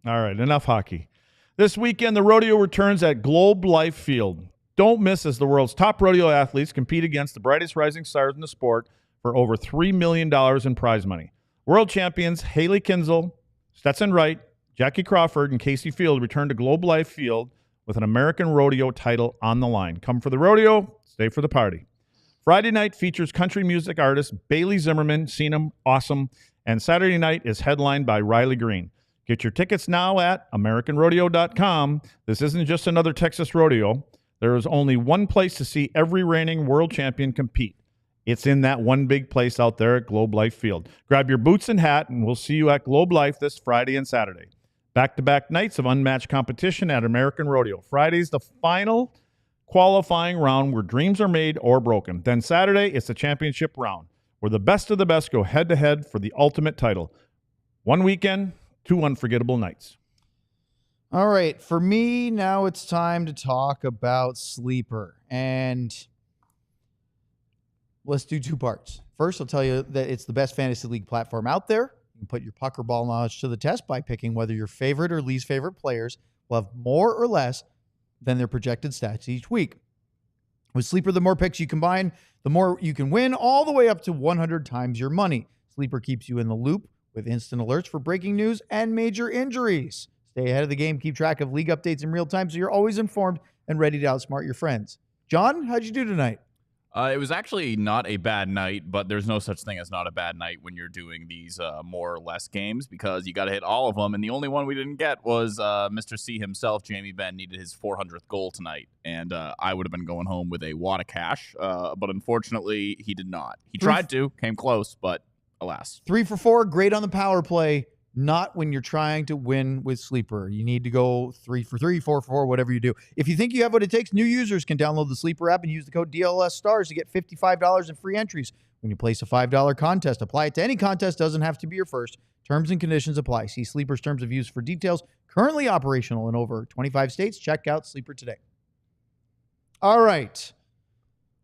Speaker 1: All right, enough hockey. This weekend, the rodeo returns at Globe Life Field. Don't miss as the world's top rodeo athletes compete against the brightest rising stars in the sport for over $3 million in prize money. World champions Haley Kinsel, Stetson Wright, Jackie Crawford, and Casey Field return to Globe Life Field with an American rodeo title on the line. Come for the rodeo, stay for the party. Friday night features country music artist Bailey Zimmerman, seen him, awesome, and Saturday night is headlined by Riley Green. Get your tickets now at AmericanRodeo.com. This isn't just another Texas rodeo. There is only one place to see every reigning world champion compete. It's in that one big place out there at Globe Life Field. Grab your boots and hat, and we'll see you at Globe Life this Friday and Saturday. Back-to-back nights of unmatched competition at American Rodeo. Friday's the final qualifying round where dreams are made or broken. Then Saturday, it's the championship round, where the best of the best go head-to-head for the ultimate title. One weekend, 2 unforgettable nights.
Speaker 2: All right, for me, now it's time to talk about Sleeper. And let's do 2 parts. First, I'll tell you that it's the best fantasy league platform out there. You can put your pucker ball knowledge to the test by picking whether your favorite or least favorite players will have more or less than their projected stats each week. With Sleeper, the more picks you combine, the more you can win, all the way up to 100 times your money. Sleeper keeps you in the loop with instant alerts for breaking news and major injuries. Stay ahead of the game, keep track of league updates in real time so you're always informed and ready to outsmart your friends. John, how'd you do tonight?
Speaker 3: It was actually not a bad night, but there's no such thing as not a bad night when you're doing these more or less games, because you got to hit all of them. And the only one we didn't get was Mr. C himself, Jamie Benn, needed his 400th goal tonight. And I would have been going home with a wad of cash, but unfortunately he did not. He tried to, came close, but alas.
Speaker 2: 3 for 4, great on the power play. Not when you're trying to win with Sleeper. You need to go 3 for 3, 4 for 4, whatever you do. If you think you have what it takes, new users can download the Sleeper app and use the code DLSSTARS to get $55 in free entries when you place a $5 contest. Apply it to any contest. Doesn't have to be your first. Terms and conditions apply. See Sleeper's terms of use for details. Currently operational in over 25 states. Check out Sleeper today. All right.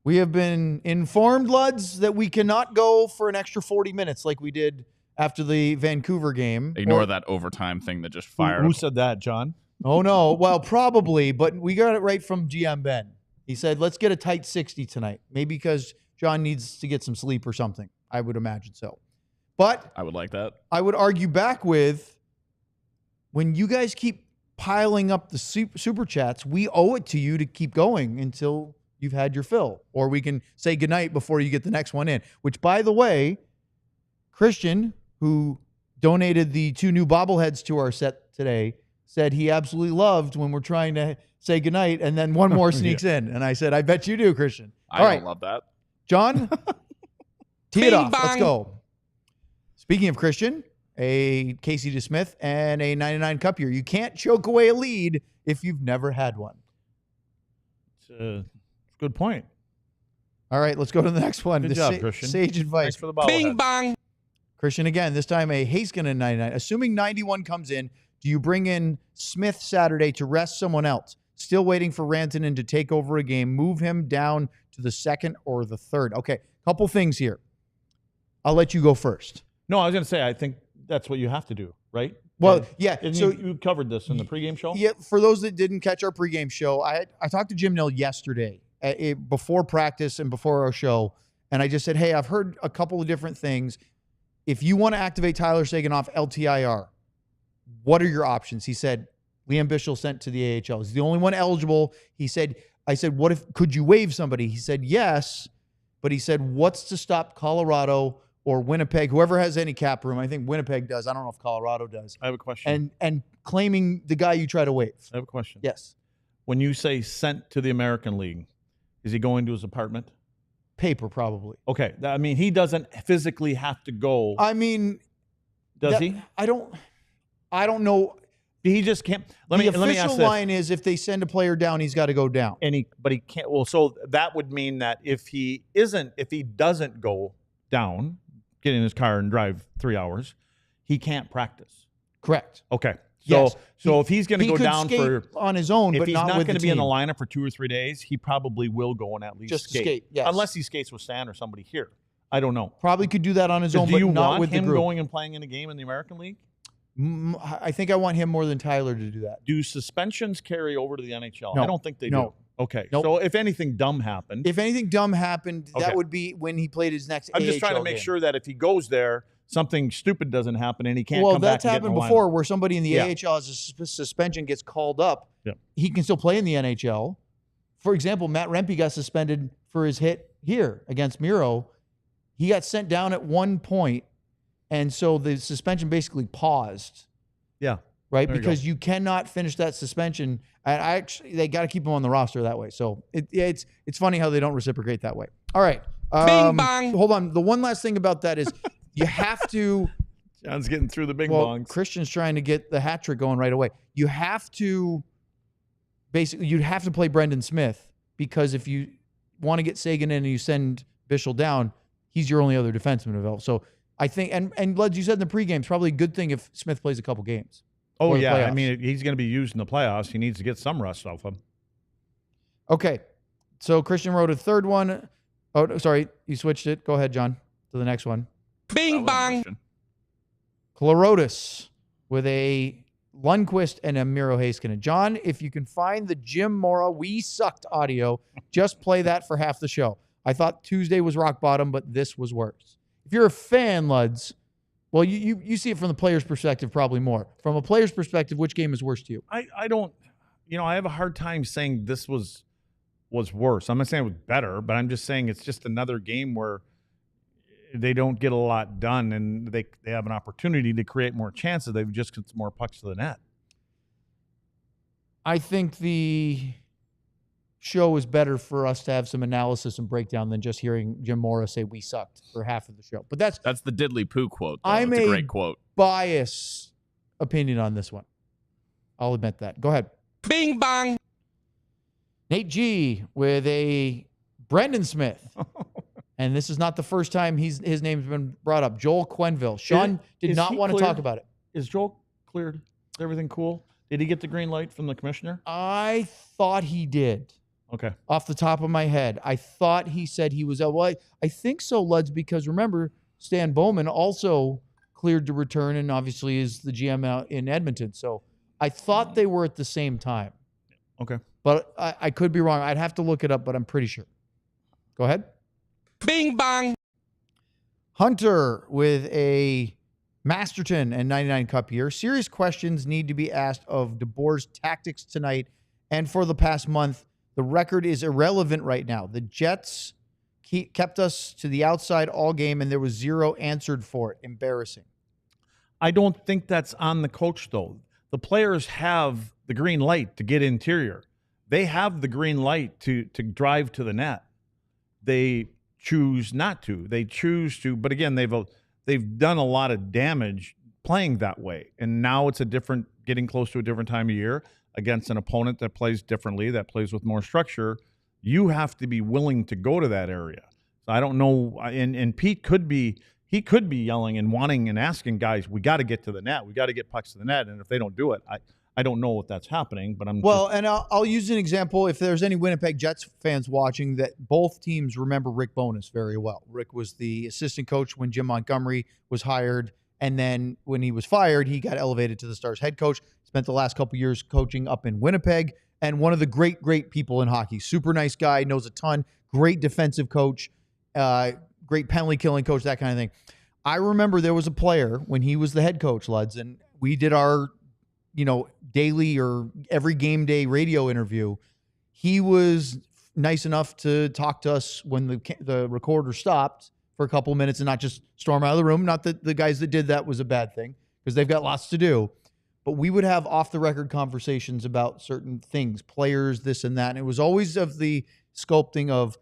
Speaker 2: We have been informed, Luds, that we cannot go for an extra 40 minutes like we did after the Vancouver game.
Speaker 3: Ignore that overtime thing that just fired.
Speaker 1: Who said that, John?
Speaker 2: Oh, no. Well, probably, but we got it right from GM Ben. He said, let's get a tight 60 tonight. Maybe because John needs to get some sleep or something. I would imagine so. But
Speaker 3: I would like that.
Speaker 2: I would argue back with, when you guys keep piling up the super chats, we owe it to you to keep going until you've had your fill. Or we can say goodnight before you get the next one in. Which, by the way, Christian, who donated the 2 new bobbleheads to our set today, said he absolutely loved when we're trying to say goodnight and then one more sneaks in. And I said, I bet you do, Christian.
Speaker 3: I don't love that.
Speaker 2: John, tee it off.
Speaker 4: Bang.
Speaker 2: Let's go. Speaking of Christian, a Casey DeSmith and a 99 Cup year. You can't choke away a lead if you've never had one.
Speaker 1: It's a good point.
Speaker 2: All right, let's go to the next one.
Speaker 1: Good job, Christian.
Speaker 2: Sage advice.
Speaker 1: Thanks for the ball.
Speaker 4: Bing bang.
Speaker 2: Christian again, this time a Haskinen 99. Assuming 91 comes in, do you bring in Smith Saturday to rest someone else? Still waiting for Rantanen to take over a game. Move him down to the 2nd or the 3rd. Okay, couple things here. I'll let you go first.
Speaker 1: No, I was going to say, I think that's what you have to do, right?
Speaker 2: Well, yeah.
Speaker 1: And
Speaker 2: So
Speaker 1: you covered this in the pregame show?
Speaker 2: yeah, for those that didn't catch our pregame show, I talked to Jim Nill yesterday before practice and before our show, and I just said, hey, I've heard a couple of different things. if you want to activate Tyler Seguin off LTIR, what are your options? He said, Liam Bichsel sent to the AHL. He's the only one eligible. He said, I said, could you waive somebody? He said, yes. But he said, what's to stop Colorado or Winnipeg, whoever has any cap room? I think Winnipeg does. I don't know if Colorado does.
Speaker 1: I have a question.
Speaker 2: And claiming the guy you try to waive.
Speaker 1: I have a question.
Speaker 2: Yes.
Speaker 1: When you say sent to the American League, is he going to his apartment?
Speaker 2: Paper, probably.
Speaker 1: Okay. I mean, he doesn't physically have to go.
Speaker 2: I mean,
Speaker 1: does he?
Speaker 2: I don't know.
Speaker 1: He just can't.
Speaker 2: Let me ask this. The official line is if they send a player down, he's got to go down.
Speaker 1: But he can't. Well, so that would mean that if he doesn't go down, get in his car and drive 3 hours, he can't practice.
Speaker 2: Correct.
Speaker 1: Okay.
Speaker 2: Yes.
Speaker 1: So if he's going to go down
Speaker 2: on his own,
Speaker 1: if
Speaker 2: but
Speaker 1: he's
Speaker 2: not
Speaker 1: going to be in the
Speaker 2: team.
Speaker 1: lineup for 2 or 3 days, he probably will go and at least
Speaker 2: just skate. Yes.
Speaker 1: Unless he skates with Stan or somebody here. I don't know.
Speaker 2: Probably could do that on his own, but not with the group.
Speaker 1: Do you want him going and playing in a game in the American League?
Speaker 2: I think I want him more than Tyler to do that.
Speaker 1: Do suspensions carry over to the NHL?
Speaker 2: No.
Speaker 1: I don't think they do. Okay.
Speaker 2: Nope.
Speaker 1: So if anything dumb happened.
Speaker 2: That would be when he played his next
Speaker 1: I'm just trying to make sure that if he goes there, something stupid doesn't happen and he can't come back.
Speaker 2: Well, that's happened before where somebody in the AHL has a suspension gets called up.
Speaker 1: Yeah.
Speaker 2: He can still play in the NHL. For example, Matt Rempe got suspended for his hit here against Miro. He got sent down at one point, and so the suspension basically paused.
Speaker 1: Yeah.
Speaker 2: Right? Because you cannot finish that suspension. And they got to keep him on the roster that way. So it's funny how they don't reciprocate that way. All right.
Speaker 4: Bing bong.
Speaker 2: Hold on. The one last thing about that is you have to.
Speaker 1: John's getting through the bing bongs.
Speaker 2: Christian's trying to get the hat trick going right away. You have to you'd have to play Brendan Smith because if you want to get Seguin in and you send Bichsel down, he's your only other defenseman available. So I think, and Luds, you said in the pregame, it's probably a good thing if Smith plays a couple games.
Speaker 1: Oh, yeah. I mean, he's going to be used in the playoffs. He needs to get some rest off him.
Speaker 2: Okay. So Christian wrote a third one. Oh, sorry. You switched it. Go ahead, John, to the next one.
Speaker 4: Bing bong.
Speaker 2: Chlorotis with a Lundqvist and a Miro Heiskanen. John, if you can find the Jim Mora "We Sucked" audio, just play that for half the show. I thought Tuesday was rock bottom, but this was worse. If you're a fan, Luds, well, you see it from the player's perspective probably more. From a player's perspective, which game is worse to you?
Speaker 1: I don't, I have a hard time saying this was worse. I'm not saying it was better, but I'm just saying it's just another game where they don't get a lot done and they have an opportunity to create more chances. They've just got some more pucks to the net.
Speaker 2: I think the show is better for us to have some analysis and breakdown than just hearing Jim Mora say "we sucked" for half of the show. But that's
Speaker 3: the diddly poo quote.
Speaker 2: I'm
Speaker 3: a great quote.
Speaker 2: Bias opinion on this one. I'll admit that. Go ahead.
Speaker 4: Bing bong.
Speaker 2: Nate G with a Brendan Smith. And this is not the first time his name's been brought up. Joel Quenville. Sean did not want to talk about it.
Speaker 1: Is Joel cleared? Is everything cool? Did he get the green light from the commissioner?
Speaker 2: I thought he did.
Speaker 1: Okay.
Speaker 2: Off the top of my head. I thought he said he was out. Well, I think so, Luds, because remember, Stan Bowman also cleared to return and obviously is the GM out in Edmonton. So I thought they were at the same time.
Speaker 1: Okay.
Speaker 2: But I could be wrong. I'd have to look it up, but I'm pretty sure. Go ahead.
Speaker 4: Bing bong.
Speaker 2: Hunter with a Masterton and 99 Cup here. Serious questions need to be asked of DeBoer's tactics tonight and for the past month. The record is irrelevant right now. The Jets kept us to the outside all game, and there was zero answered for it. Embarrassing.
Speaker 1: I don't think that's on the coach, though. The players have the green light to get interior. They have the green light to drive to the net. They choose not to. They choose to, but again, they've done a lot of damage playing that way. And now it's getting close to a different time of year against an opponent that plays differently, that plays with more structure. You have to be willing to go to that area. So I don't know. And Pete could be yelling and wanting and asking guys, we got to get to the net. We got to get pucks to the net. And if they don't do it, I don't know if that's happening, but
Speaker 2: I'll use an example. If there's any Winnipeg Jets fans watching, that both teams remember Rick Bowness very well. Rick was the assistant coach when Jim Montgomery was hired, and then when he was fired, he got elevated to the Stars head coach. Spent the last couple years coaching up in Winnipeg, and one of the great people in hockey. Super nice guy, knows a ton. Great defensive coach, great penalty killing coach, that kind of thing. I remember there was a player when he was the head coach, Luds, and we did our, daily or every game day radio interview. He was nice enough to talk to us when the recorder stopped for a couple of minutes and not just storm out of the room. Not that the guys that did that was a bad thing, because they've got lots to do. But we would have off-the-record conversations about certain things, players, this and that. And it was always of the sculpting of,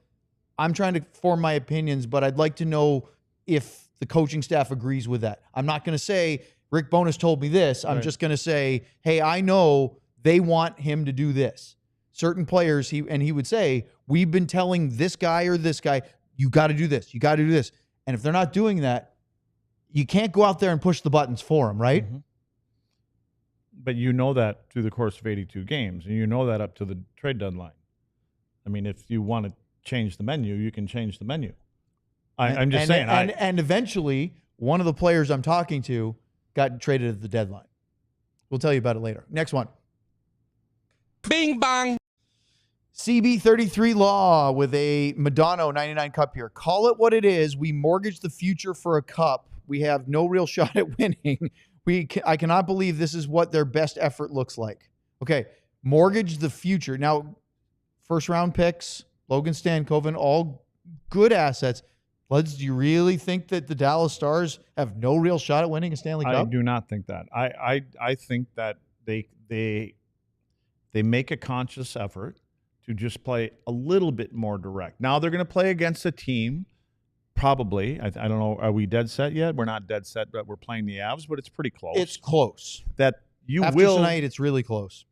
Speaker 2: I'm trying to form my opinions, but I'd like to know if the coaching staff agrees with that. I'm not going to say, Rick Bowness told me this. I'm just going to say, hey, I know they want him to do this. Certain players, he would say, we've been telling this guy or this guy, you got to do this. You got to do this. And if they're not doing that, you can't go out there and push the buttons for them, right?
Speaker 1: Mm-hmm. But you know that through the course of 82 games, and you know that up to the trade deadline. I mean, if you want to change the menu, you can change the menu. I'm just saying.
Speaker 2: And eventually, one of the players I'm talking to got traded at the deadline. We'll tell you about it later. Next one.
Speaker 4: Bing bang.
Speaker 2: CB33 Law with a Madonna 99 cup here. Call it what it is. We mortgaged the future for a cup. We have no real shot at winning. I cannot believe this is what their best effort looks like. Okay, mortgage the future. Now, first round picks, Logan Stankoven, all good assets. Luds, do you really think that the Dallas Stars have no real shot at winning a Stanley Cup?
Speaker 1: I do not think that. I think that they make a conscious effort to just play a little bit more direct. Now they're going to play against a team. Probably. I don't know. Are we dead set yet? We're not dead set, but we're playing the Avs, but it's pretty close.
Speaker 2: It's close.
Speaker 1: That you
Speaker 2: After
Speaker 1: will.
Speaker 2: tonight, it's really close.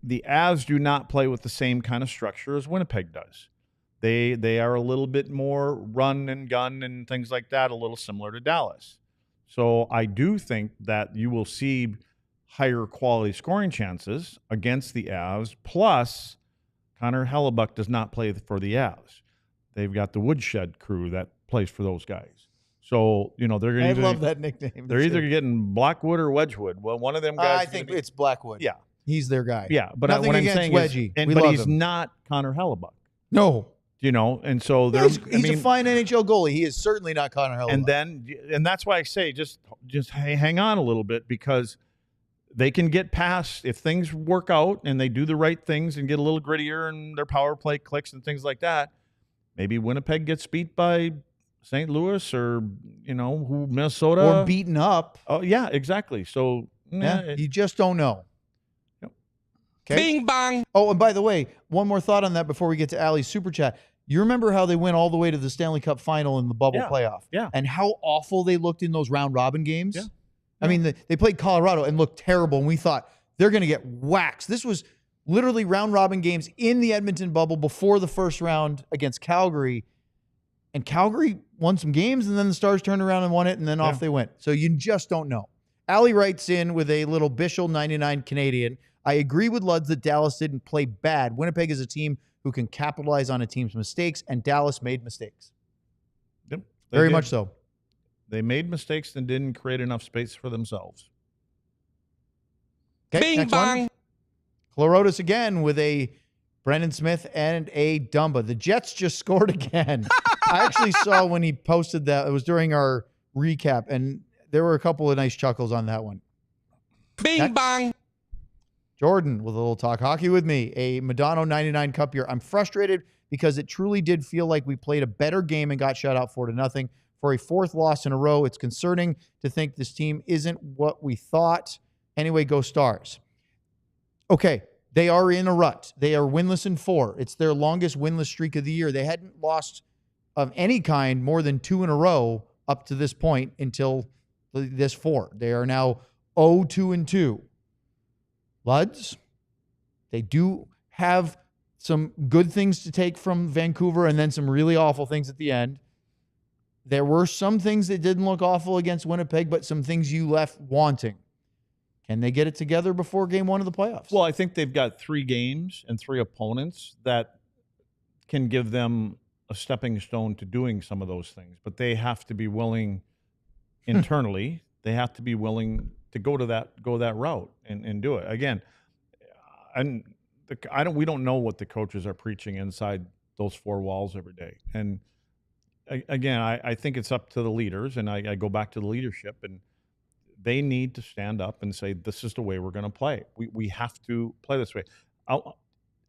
Speaker 1: The Avs do not play with the same kind of structure as Winnipeg does. They are a little bit more run and gun and things like that, a little similar to Dallas. So I do think that you will see higher quality scoring chances against the Avs. Plus, Connor Hellebuyck does not play for the Avs. They've got the Woodshed crew that plays for those guys. So, they're going to.
Speaker 2: I love that nickname.
Speaker 1: They're either getting Blackwood or Wedgwood. Well, one of them guys.
Speaker 2: I think it's Blackwood.
Speaker 1: Yeah.
Speaker 2: He's their guy.
Speaker 1: Yeah. But
Speaker 2: nothing
Speaker 1: what I'm
Speaker 2: against
Speaker 1: saying
Speaker 2: Wedgie.
Speaker 1: is,
Speaker 2: we
Speaker 1: but
Speaker 2: love
Speaker 1: he's
Speaker 2: him.
Speaker 1: not Connor Hellebuyck.
Speaker 2: No.
Speaker 1: And so
Speaker 2: He's a fine NHL goalie. He is certainly not Connor Hellebuyck.
Speaker 1: And that's why I say just hang on a little bit, because they can get past, if things work out and they do the right things and get a little grittier and their power play clicks and things like that. Maybe Winnipeg gets beat by St. Louis or Minnesota
Speaker 2: or beaten up.
Speaker 1: Oh yeah, exactly. So
Speaker 2: you just don't know.
Speaker 1: Yep.
Speaker 2: Okay.
Speaker 4: Bing bang.
Speaker 2: Oh, and by the way, one more thought on that before we get to Allie's super chat. You remember how they went all the way to the Stanley Cup final in the bubble playoff?
Speaker 1: Yeah.
Speaker 2: And how awful they looked in those round robin games?
Speaker 1: Yeah.
Speaker 2: I mean, they played Colorado and looked terrible, and we thought they're going to get waxed. This was literally round robin games in the Edmonton bubble before the first round against Calgary. And Calgary won some games, and then the Stars turned around and won it, and then off they went. So you just don't know. Allie writes in with a little Bishel 99 Canadian. I agree with Luds that Dallas didn't play bad. Winnipeg is a team who can capitalize on a team's mistakes, and Dallas made mistakes.
Speaker 1: Yep,
Speaker 2: Very much so.
Speaker 1: They made mistakes and didn't create enough space for themselves.
Speaker 2: Okay,
Speaker 4: Bing
Speaker 2: next
Speaker 4: bang.
Speaker 2: one. Chlorotus again with a Brendan Smith and a Dumba. The Jets just scored again. I actually saw when he posted that. It was during our recap, and there were a couple of nice chuckles on that one.
Speaker 4: Bing
Speaker 2: Next.
Speaker 4: bang.
Speaker 2: Jordan with a little talk hockey with me. A Madonna 99 cup here. I'm frustrated because it truly did feel like we played a better game and got shut out 4-0. For a fourth loss in a row, it's concerning to think this team isn't what we thought. Anyway, go Stars. Okay, they are in a rut. They are winless in 4. It's their longest winless streak of the year. They hadn't lost of any kind more than 2 in a row up to this point until this 4. They are now 0-2-2. Luds, they do have some good things to take from Vancouver and then some really awful things at the end. There were some things that didn't look awful against Winnipeg, but some things you left wanting. Can they get it together before game 1 of the playoffs?
Speaker 1: Well, I think they've got 3 games and 3 opponents that can give them a stepping stone to doing some of those things. But they have to be willing internally. They have to be willing to go that route and do it. Again, we don't know what the coaches are preaching inside those 4 walls every day. And again, I think it's up to the leaders, and I go back to the leadership, and they need to stand up and say, this is the way we're going to play. We have to play this way.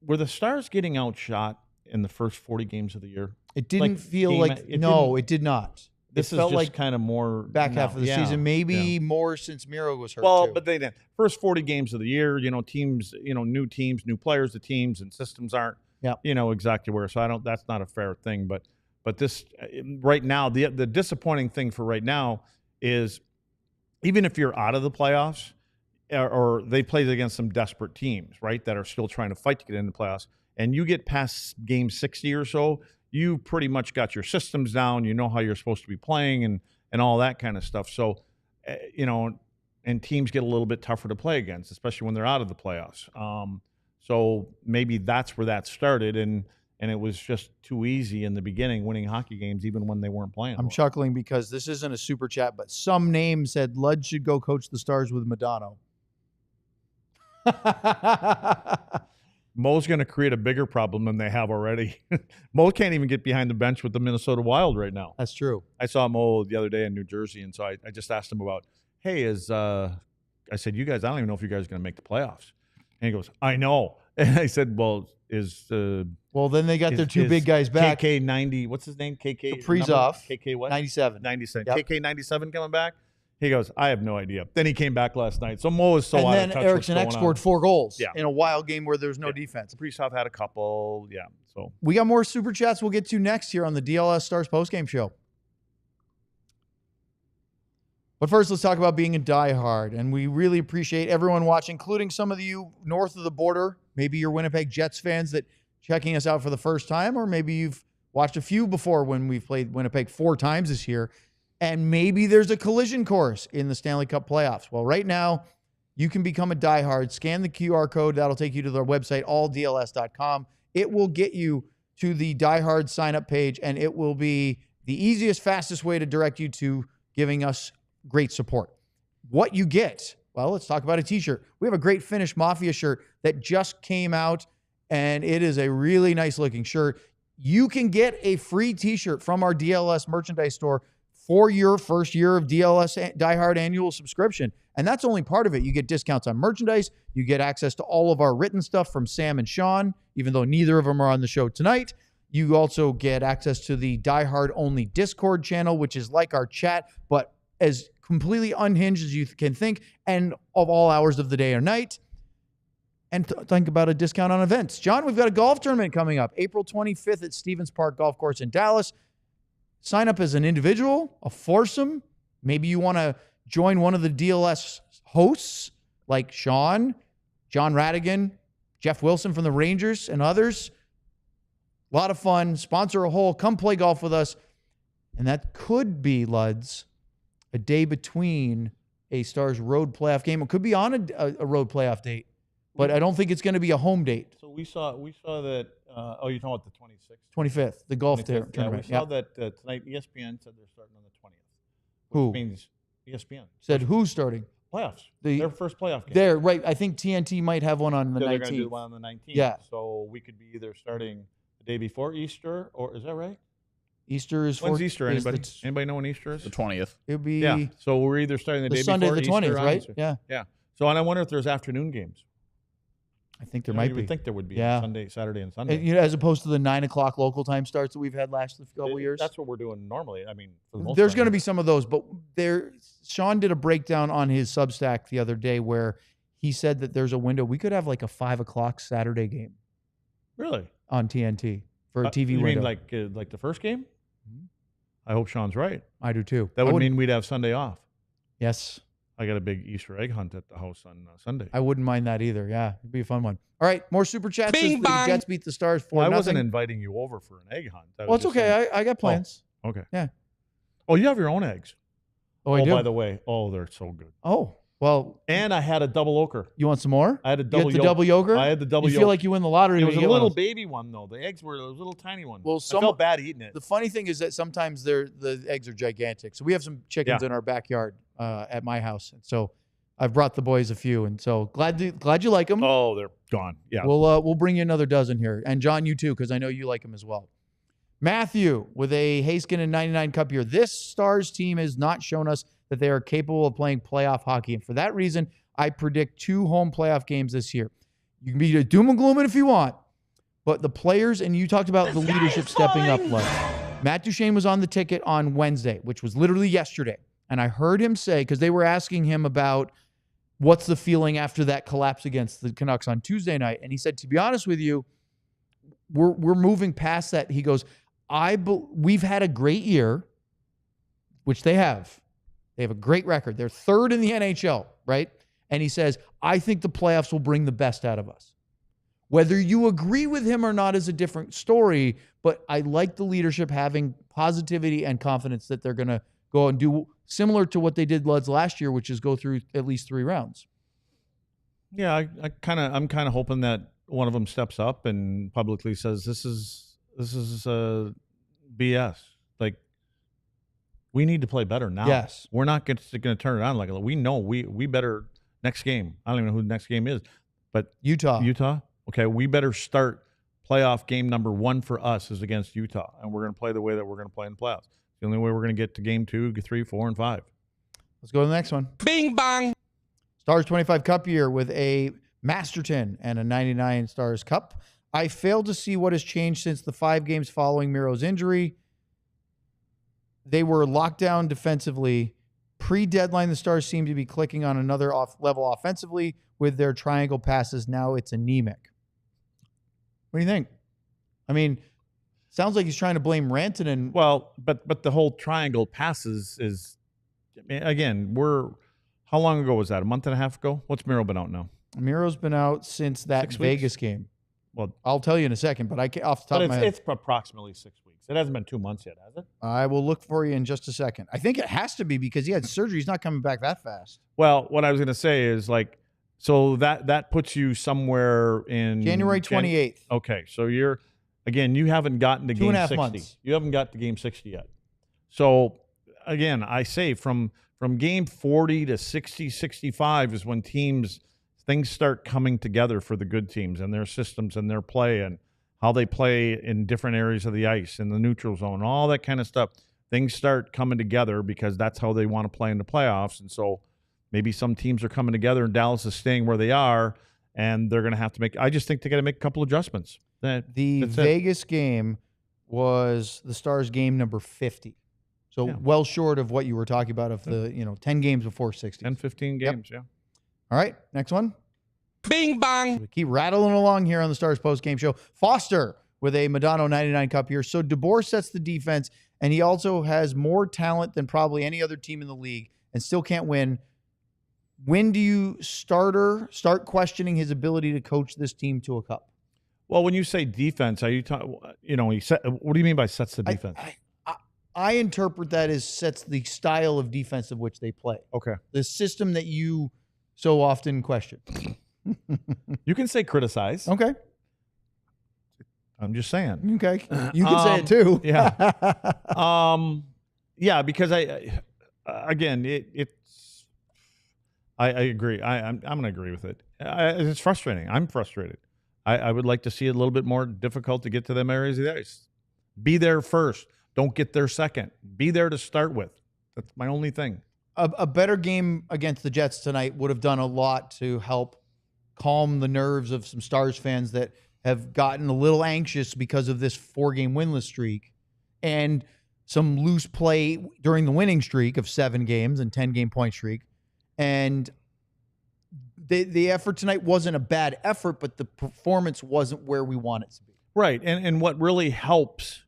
Speaker 1: Were the Stars getting outshot in the first 40 games of the year?
Speaker 2: It didn't feel like – no, it did not.
Speaker 1: This is just like kind of more
Speaker 2: back half of the season, maybe more since Miro was hurt.
Speaker 1: Well,
Speaker 2: too.
Speaker 1: but they didn't. First 40 games of the year, teams, new teams, new players, the teams and systems aren't, exactly where. So that's not a fair thing. But this right now, the disappointing thing for right now is even if you're out of the playoffs or they played against some desperate teams, right, that are still trying to fight to get into the playoffs, and you get past game 60 or so, you pretty much got your systems down. You know how you're supposed to be playing and all that kind of stuff. So, and teams get a little bit tougher to play against, especially when they're out of the playoffs. So maybe that's where that started, and it was just too easy in the beginning, winning hockey games even when they weren't playing.
Speaker 2: I'm chuckling because this isn't a super chat, but some name said Lud should go coach the Stars with Madonna.
Speaker 1: Mo's going to create a bigger problem than they have already. Mo can't even get behind the bench with the Minnesota Wild right now.
Speaker 2: That's true.
Speaker 1: I saw Mo the other day in New Jersey, and so I just asked him about, hey, I said, you guys, I don't even know if you guys are going to make the playoffs. And he goes, I know. And I said, well,
Speaker 2: well, then they got their two big guys back.
Speaker 1: KK 90, what's his name? KK
Speaker 2: Kaprizov.
Speaker 1: KK what?
Speaker 2: 97.
Speaker 1: 97.
Speaker 2: Yep.
Speaker 1: KK 97 coming back? He goes, I have no idea. Then he came back last night. So Mo is so out of touch.
Speaker 2: And then Eriksson Ek scored 4 goals in a wild game where there's no defense.
Speaker 1: Kaprizov had a couple. Yeah. So
Speaker 2: we got more super chats we'll get to next here on the DLS Stars postgame show. But first, let's talk about being a diehard. And we really appreciate everyone watching, including some of you north of the border. Maybe you're Winnipeg Jets fans that checking us out for the first time, or maybe you've watched a few before when we've played Winnipeg 4 times this year. And maybe there's a collision course in the Stanley Cup playoffs. Well, right now, you can become a diehard. Scan the QR code. That'll take you to their website, alldls.com. It will get you to the diehard sign-up page, and it will be the easiest, fastest way to direct you to giving us great support. What you get, well, let's talk about a t-shirt. We have a great Finnish Mafia shirt that just came out, and it is a really nice-looking shirt. You can get a free t-shirt from our DLS merchandise store for your first year of DLS diehard annual subscription. And that's only part of it. You get discounts on merchandise. You get access to all of our written stuff from Sam and Sean, even though neither of them are on the show tonight. You also get access to the diehard only Discord channel, which is like our chat, but as completely unhinged as you can think, and of all hours of the day or night. And think about a discount on events. John, we've got a golf tournament coming up, April 25th at Stevens Park Golf Course in Dallas. Sign up as an individual, a foursome. Maybe you want to join one of the DLS hosts like Sean, John Radigan, Jeff Wilson from the Rangers, and others. A lot of fun. Sponsor a hole. Come play golf with us. And that could be, Luds, a day between a Stars road playoff game. It could be on a road playoff date, but I don't think it's going to be a home date.
Speaker 1: So we saw that. You're talking about the 26th?
Speaker 2: 25th, the golf tournament.
Speaker 1: Yeah, we saw that tonight. ESPN said they're starting on the 20th.
Speaker 2: Who?
Speaker 1: Which means ESPN.
Speaker 2: Said who's starting?
Speaker 1: Playoffs. Their first playoff game.
Speaker 2: There, right. I think TNT might have one on the 19th.
Speaker 1: They're going to do one on the 19th.
Speaker 2: Yeah.
Speaker 1: So we could be either starting the day before Easter, or is that right?
Speaker 2: Easter is
Speaker 1: when's Easter? Anybody know when Easter is?
Speaker 3: The 20th.
Speaker 2: It would be
Speaker 1: yeah. So we're either starting the day
Speaker 2: Sunday
Speaker 1: before
Speaker 2: the 20th,
Speaker 1: Easter,
Speaker 2: right?
Speaker 1: Easter.
Speaker 2: Yeah.
Speaker 1: Yeah. So and I wonder if there's afternoon games.
Speaker 2: I think there might
Speaker 1: you
Speaker 2: be.
Speaker 1: would think there would be.
Speaker 2: Yeah.
Speaker 1: Sunday, Saturday, and Sunday.
Speaker 2: And, as opposed to the 9 o'clock local time starts that we've had last couple years.
Speaker 1: That's what we're doing normally. I mean, for the most
Speaker 2: there's
Speaker 1: part.
Speaker 2: going to be some of those, but Sean did a breakdown on his Substack the other day where he said that there's a window. We could have like a 5 o'clock Saturday game.
Speaker 1: Really?
Speaker 2: On TNT for a TV
Speaker 1: you
Speaker 2: window.
Speaker 1: mean like the first game? Mm-hmm. I hope Sean's right.
Speaker 2: I do too.
Speaker 1: That would mean we'd have Sunday off.
Speaker 2: Yes.
Speaker 1: I got a big Easter egg hunt at the house on Sunday.
Speaker 2: I wouldn't mind that either. Yeah, it'd be a fun one. All right, more super chats.
Speaker 4: Bing
Speaker 2: The
Speaker 4: bang.
Speaker 2: Jets beat the Stars 4-0.
Speaker 1: Well, I wasn't inviting you over for an egg hunt.
Speaker 2: Well, it's okay. I got plans.
Speaker 1: Oh, okay.
Speaker 2: Yeah.
Speaker 1: Oh, you have your own eggs.
Speaker 2: Oh, I do?
Speaker 1: By the way, they're so good.
Speaker 2: Oh, well.
Speaker 1: And I had a double ochre.
Speaker 2: You want some more?
Speaker 1: I had a double
Speaker 2: You got the double yogurt?
Speaker 1: I had the double
Speaker 2: You feel like you win the lottery.
Speaker 1: It
Speaker 2: when
Speaker 1: was
Speaker 2: you
Speaker 1: a
Speaker 2: get
Speaker 1: little
Speaker 2: one.
Speaker 1: baby one, though. The eggs were a little tiny one.
Speaker 2: Well,
Speaker 1: I felt bad eating it.
Speaker 2: The funny thing is that sometimes the eggs are gigantic. So we have some chickens in our backyard at my house. And so I've brought the boys a few. And so glad you like them.
Speaker 1: Oh, they're gone. Yeah.
Speaker 2: We'll bring you another dozen here. And John, you too, because I know you like them as well. Matthew with a Haskin 99 Cup here. This Stars team has not shown us that they are capable of playing playoff hockey. And for that reason, I predict 2 home playoff games this year. You can be doom and gloom if you want, but the players, and you talked about the leadership stepping up. Like Matt Duchene was on the ticket on Wednesday, which was literally yesterday. And I heard him say, because they were asking him about what's the feeling after that collapse against the Canucks on Tuesday night. And he said, to be honest with you, we're moving past that. He goes, we've had a great year, which they have. They have a great record. They're 3rd in the NHL, right? And he says, I think the playoffs will bring the best out of us. Whether you agree with him or not is a different story, but I like the leadership having positivity and confidence that they're going to go and do similar to what they did last year, which is go through at least 3 rounds.
Speaker 1: Yeah, I'm kind of hoping that one of them steps up and publicly says this is BS. Like, we need to play better now.
Speaker 2: Yes,
Speaker 1: we're not going to turn it on like we know we better next game. I don't even know who the next game is, but
Speaker 2: Utah.
Speaker 1: Okay, we better start playoff game number 1 for us is against Utah, and we're going to play the way that we're going to play in the playoffs. The only way we're going to get to game 2, 3, 4, and 5.
Speaker 2: Let's go to the next one.
Speaker 4: Bing bang.
Speaker 2: Stars 25 Cup year with a Masterton and a 99 Stars Cup. I failed to see what has changed since the 5 games following Miro's injury. They were locked down defensively. Pre-deadline, the Stars seemed to be clicking on another level offensively with their triangle passes. Now it's anemic. What do you think? I mean, sounds like he's trying to blame Rantanen.
Speaker 1: Well, but the whole triangle passes is, again, how long ago was that? A month and a half ago? What's Miro been out now?
Speaker 2: Miro's been out since that
Speaker 1: 6
Speaker 2: Vegas
Speaker 1: weeks?
Speaker 2: game.
Speaker 1: Well,
Speaker 2: I'll tell you in a second, but off the top of my head.
Speaker 1: It's approximately 6 weeks. It hasn't been 2 months yet, has it?
Speaker 2: I will look for you in just a second. I think it has to be because he had surgery. He's not coming back that fast.
Speaker 1: Well, what I was going to say is so that puts you somewhere in
Speaker 2: January 28th.
Speaker 1: Okay, so you haven't gotten to game
Speaker 2: 2.5 months.
Speaker 1: 60. You haven't got to game 60 yet. So again, I say from game 40 to 60, 65 is when things start coming together for the good teams and their systems and their play and how they play in different areas of the ice, in the neutral zone, all that kind of stuff. Things start coming together because that's how they want to play in the playoffs. And so maybe some teams are coming together and Dallas is staying where they are, and they're going to have to I just think they got to make a couple adjustments.
Speaker 2: The Vegas game was the Stars game number 50. So well short of what you were talking about of the 10 games before 60.
Speaker 1: 10, 15 games, yeah.
Speaker 2: All right, next one.
Speaker 4: Bing bang.
Speaker 2: We keep rattling along here on the Stars post-game show. Foster with a Madonna 99 Cup here. So DeBoer sets the defense, and he also has more talent than probably any other team in the league and still can't win. When do you start questioning his ability to coach this team to a cup?
Speaker 1: Well, when you say defense, are you talking, what do you mean by sets the defense?
Speaker 2: I interpret that as sets the style of defense of which they play.
Speaker 1: Okay.
Speaker 2: The system that you so often question.
Speaker 1: You can say criticize.
Speaker 2: Okay.
Speaker 1: I'm just saying.
Speaker 2: Okay. You can say it too.
Speaker 1: Yeah. Yeah, because I agree. I'm going to agree with it. It's frustrating. I'm frustrated. I would like to see it a little bit more difficult to get to them areas of the ice. Be there first. Don't get there second. Be there to start with. That's my only thing.
Speaker 2: A better game against the Jets tonight would have done a lot to help calm the nerves of some Stars fans that have gotten a little anxious because of this 4-game winless streak and some loose play during the winning streak of 7 games and 10-game point streak. And the effort tonight wasn't a bad effort, but the performance wasn't where we want it to be.
Speaker 1: Right. And what really helps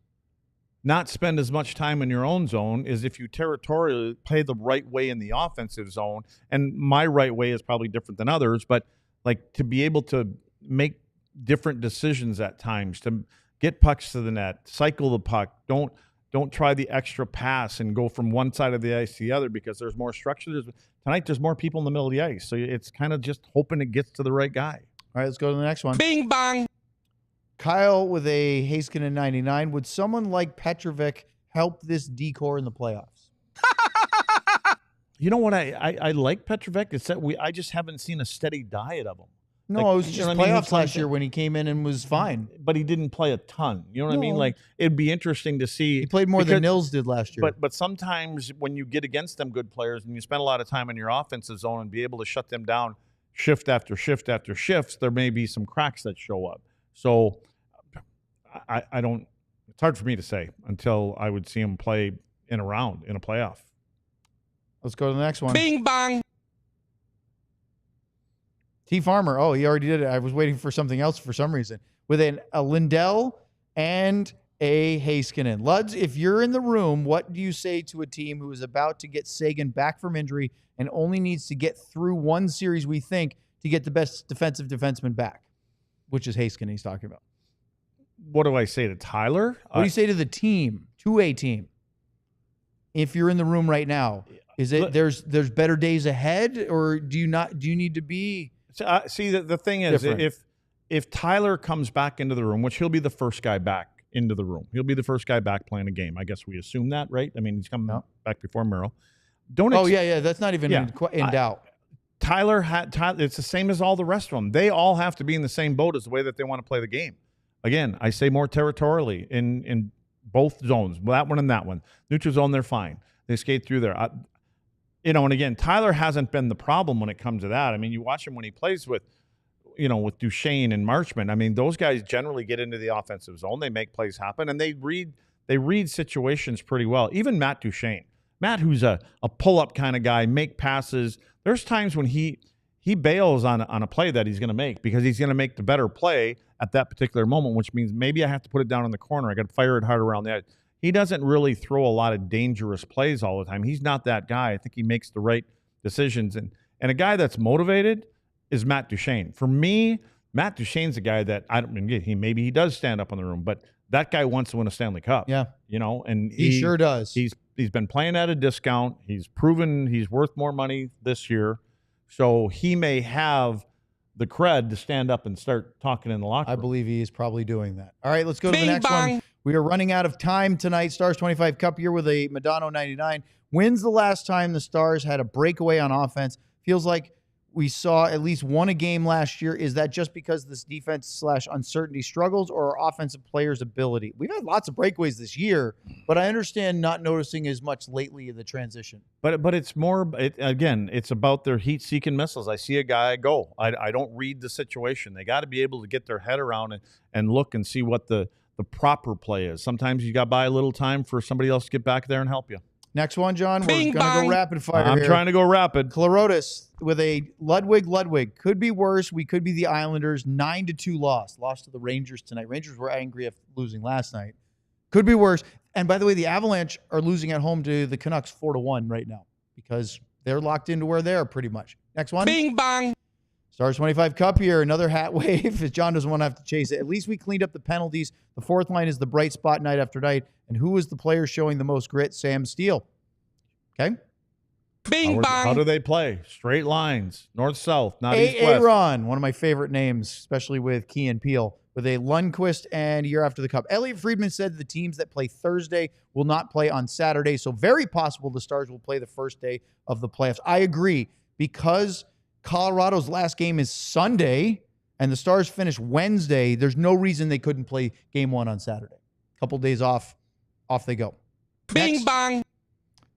Speaker 1: not spend as much time in your own zone is if you territorially play the right way in the offensive zone. And my right way is probably different than others, but to be able to make different decisions at times, to get pucks to the net, cycle the puck. Don't try the extra pass and go from one side of the ice to the other because there's more structure. Tonight there's more people in the middle of the ice, so it's kind of just hoping it gets to the right guy.
Speaker 2: All right, let's go to the next one.
Speaker 4: Bing bang.
Speaker 2: Kyle with a Haskin 99. Would someone like Petrovic help this decor in the playoffs?
Speaker 1: You know what? I like Petrovic. It's that I just haven't seen a steady diet of him.
Speaker 2: No, it was just playoffs last year when he came in and was fine.
Speaker 1: But he didn't play a ton. You know what I mean? Like, it'd be interesting to see.
Speaker 2: He played more than Nils did last year.
Speaker 1: But sometimes when you get against them good players and you spend a lot of time in your offensive zone and be able to shut them down shift after shift after shifts, there may be some cracks that show up. So I don't – it's hard for me to say until I would see him play in a round, in a playoff.
Speaker 2: Let's go to the next one.
Speaker 4: Bing bang.
Speaker 2: T. Farmer. Oh, he already did it. I was waiting for something else for some reason. With a Lindell and a Heiskanen. Luds, if you're in the room, what do you say to a team who is about to get Sagan back from injury and only needs to get through one series, we think, to get the best defensive defenseman back, which is Heiskanen he's talking about?
Speaker 1: What do I say to Tyler?
Speaker 2: What do you say to the team, to a team? If you're in the room right now, is it there's better days ahead, or do you need to be?
Speaker 1: See, the thing is,
Speaker 2: different?
Speaker 1: if Tyler comes back into the room, which he'll be the first guy back into the room. He'll be the first guy back playing a game. I guess we assume that, right? I mean, he's coming back before Merrill. That's not even in doubt. Tyler, it's the same as all the rest of them. They all have to be in the same boat as the way that they want to play the game. Again, I say more territorially in both zones, that one and that one. Neutral zone, they're fine. They skate through there. And again, Tyler hasn't been the problem when it comes to that. I mean, you watch him when he plays with Duchesne and Marchment. I mean, those guys generally get into the offensive zone. They make plays happen, and they read situations pretty well. Even Matt Duchesne. Matt, who's a pull-up kind of guy, make passes. There's times when he bails on a play that he's going to make because he's going to make the better play at that particular moment, which means maybe I have to put it down in the corner. I got to fire it hard around the edge. He doesn't really throw a lot of dangerous plays all the time. He's not that guy. I think he makes the right decisions. And a guy that's motivated is Matt Duchesne. For me, Matt Duchesne's a guy that maybe he does stand up in the room, but that guy wants to win a Stanley Cup.
Speaker 2: Yeah.
Speaker 1: And
Speaker 2: he sure does.
Speaker 1: He's been playing at a discount. He's proven he's worth more money this year. So he may have the cred to stand up and start talking in the locker room.
Speaker 2: I believe he is probably doing that. All right, let's go to the next one. We are running out of time tonight. Stars 25 Cup year with a Madonna 99. When's the last time the Stars had a breakaway on offense? Feels like we saw at least one a game last year. Is that just because this defense/uncertainty struggles, or our offensive players' ability? We've had lots of breakaways this year, but I understand not noticing as much lately in the transition.
Speaker 1: But it's more, it's about their heat-seeking missiles. I see a guy go. I don't read the situation. They got to be able to get their head around and look and see what the proper play is. Sometimes you got to buy a little time for somebody else to get back there and help you.
Speaker 2: Next one, John. We're going to go rapid fire
Speaker 1: I'm
Speaker 2: here.
Speaker 1: trying to go rapid.
Speaker 2: Clorotis with a Ludwig. Could be worse. We could be the Islanders. 9-2 loss. Lost to the Rangers tonight. Rangers were angry after losing last night. Could be worse. And by the way, the Avalanche are losing at home to the Canucks 4-1 right now because they're locked into where they are pretty much. Next one.
Speaker 4: Bing bang.
Speaker 2: Stars 25 Cup here. Another hat wave as John doesn't want to have to chase it. At least we cleaned up the penalties. The fourth line is the bright spot night after night. And who is the player showing the most grit? Sam Steele. Okay.
Speaker 4: Bing bang.
Speaker 1: How do they play? Straight lines, north-south, not east-west.
Speaker 2: Aaron, one of my favorite names, especially with Key and Peele, with a Lundqvist and year after the Cup. Elliot Friedman said the teams that play Thursday will not play on Saturday, so very possible the Stars will play the first day of the playoffs. I agree, because Colorado's last game is Sunday and the Stars finish Wednesday, there's no reason they couldn't play game one on Saturday. Couple days off they go.
Speaker 4: Bing
Speaker 2: Next,
Speaker 4: bang.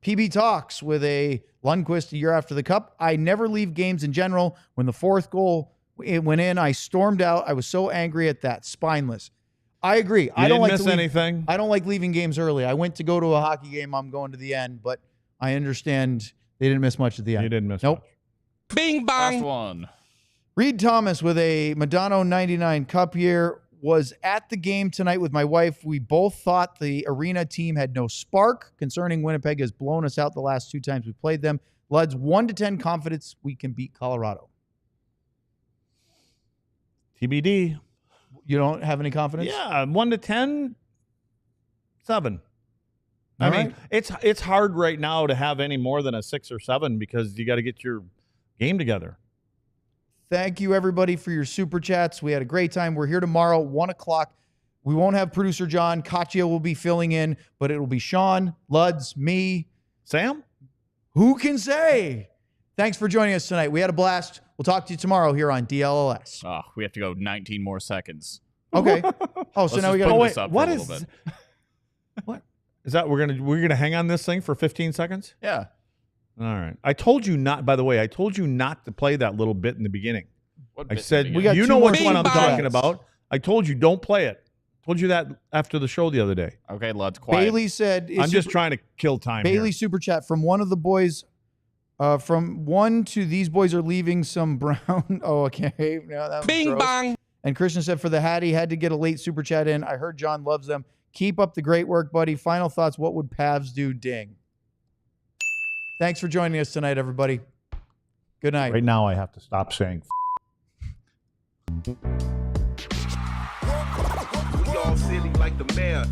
Speaker 2: PB Talks with a Lundqvist a year after the Cup. I never leave games in general. When the fourth goal went in, I stormed out. I was so angry at that. Spineless. I agree.
Speaker 1: I don't miss anything.
Speaker 2: I don't like leaving games early. I went to go to a hockey game. I'm going to the end, but I understand they didn't miss much at the end.
Speaker 1: You didn't miss
Speaker 2: Nope.
Speaker 1: much.
Speaker 4: Bing bang.
Speaker 3: Last one.
Speaker 2: Reed Thomas with a Madonna 99 Cup year. Was at the game tonight with my wife. We both thought the arena team had no spark. Concerning Winnipeg has blown us out the last two times we played them. Lud's 1-10 confidence we can beat Colorado.
Speaker 1: TBD.
Speaker 2: You don't have any confidence?
Speaker 1: Yeah, 1-10, 7. I mean, it's hard right now to have any more than a 6 or 7 because you got to get your game together.
Speaker 2: Thank you, everybody, for your super chats. We had a great time. We're here tomorrow, 1 o'clock. We won't have producer John. Katya will be filling in, but it will be Sean, Luds, me.
Speaker 1: Sam?
Speaker 2: Who can say? Thanks for joining us tonight. We had a blast. We'll talk to you tomorrow here on DLLS.
Speaker 3: Oh, we have to go 19 more seconds.
Speaker 2: Okay. Oh, so
Speaker 3: Let's
Speaker 2: now we
Speaker 3: just
Speaker 2: got
Speaker 3: put
Speaker 2: to
Speaker 3: this up
Speaker 1: what
Speaker 3: for a
Speaker 1: is
Speaker 3: little bit.
Speaker 1: what is that? We're gonna hang on this thing for 15 seconds.
Speaker 3: Yeah.
Speaker 1: All right. I told you not. By the way, I told you not to play that little bit in the beginning.
Speaker 3: What
Speaker 1: I
Speaker 3: bit
Speaker 1: said,
Speaker 3: did
Speaker 2: we
Speaker 3: get?
Speaker 2: got
Speaker 1: you
Speaker 2: two
Speaker 1: know
Speaker 2: more
Speaker 1: which one I'm
Speaker 2: Bing
Speaker 1: talking
Speaker 2: bongs.
Speaker 1: about. I told you don't play it. Told you that after the show the other day.
Speaker 3: Okay, let's quiet.
Speaker 2: Bailey said,
Speaker 1: I'm just trying to kill time.
Speaker 2: Bailey
Speaker 1: here.
Speaker 2: super chat from one of the boys. From 1 to these boys are leaving some brown. Oh, okay. No, that was
Speaker 4: Bing
Speaker 2: gross.
Speaker 4: bong.
Speaker 2: And Christian said for the Hattie, had to get a late super chat in. I heard John loves them. Keep up the great work, buddy. Final thoughts. What would Pavs do? Ding. Thanks for joining us tonight, everybody. Good night.
Speaker 1: Right now, I have to stop saying.
Speaker 5: We all silly like the mayor.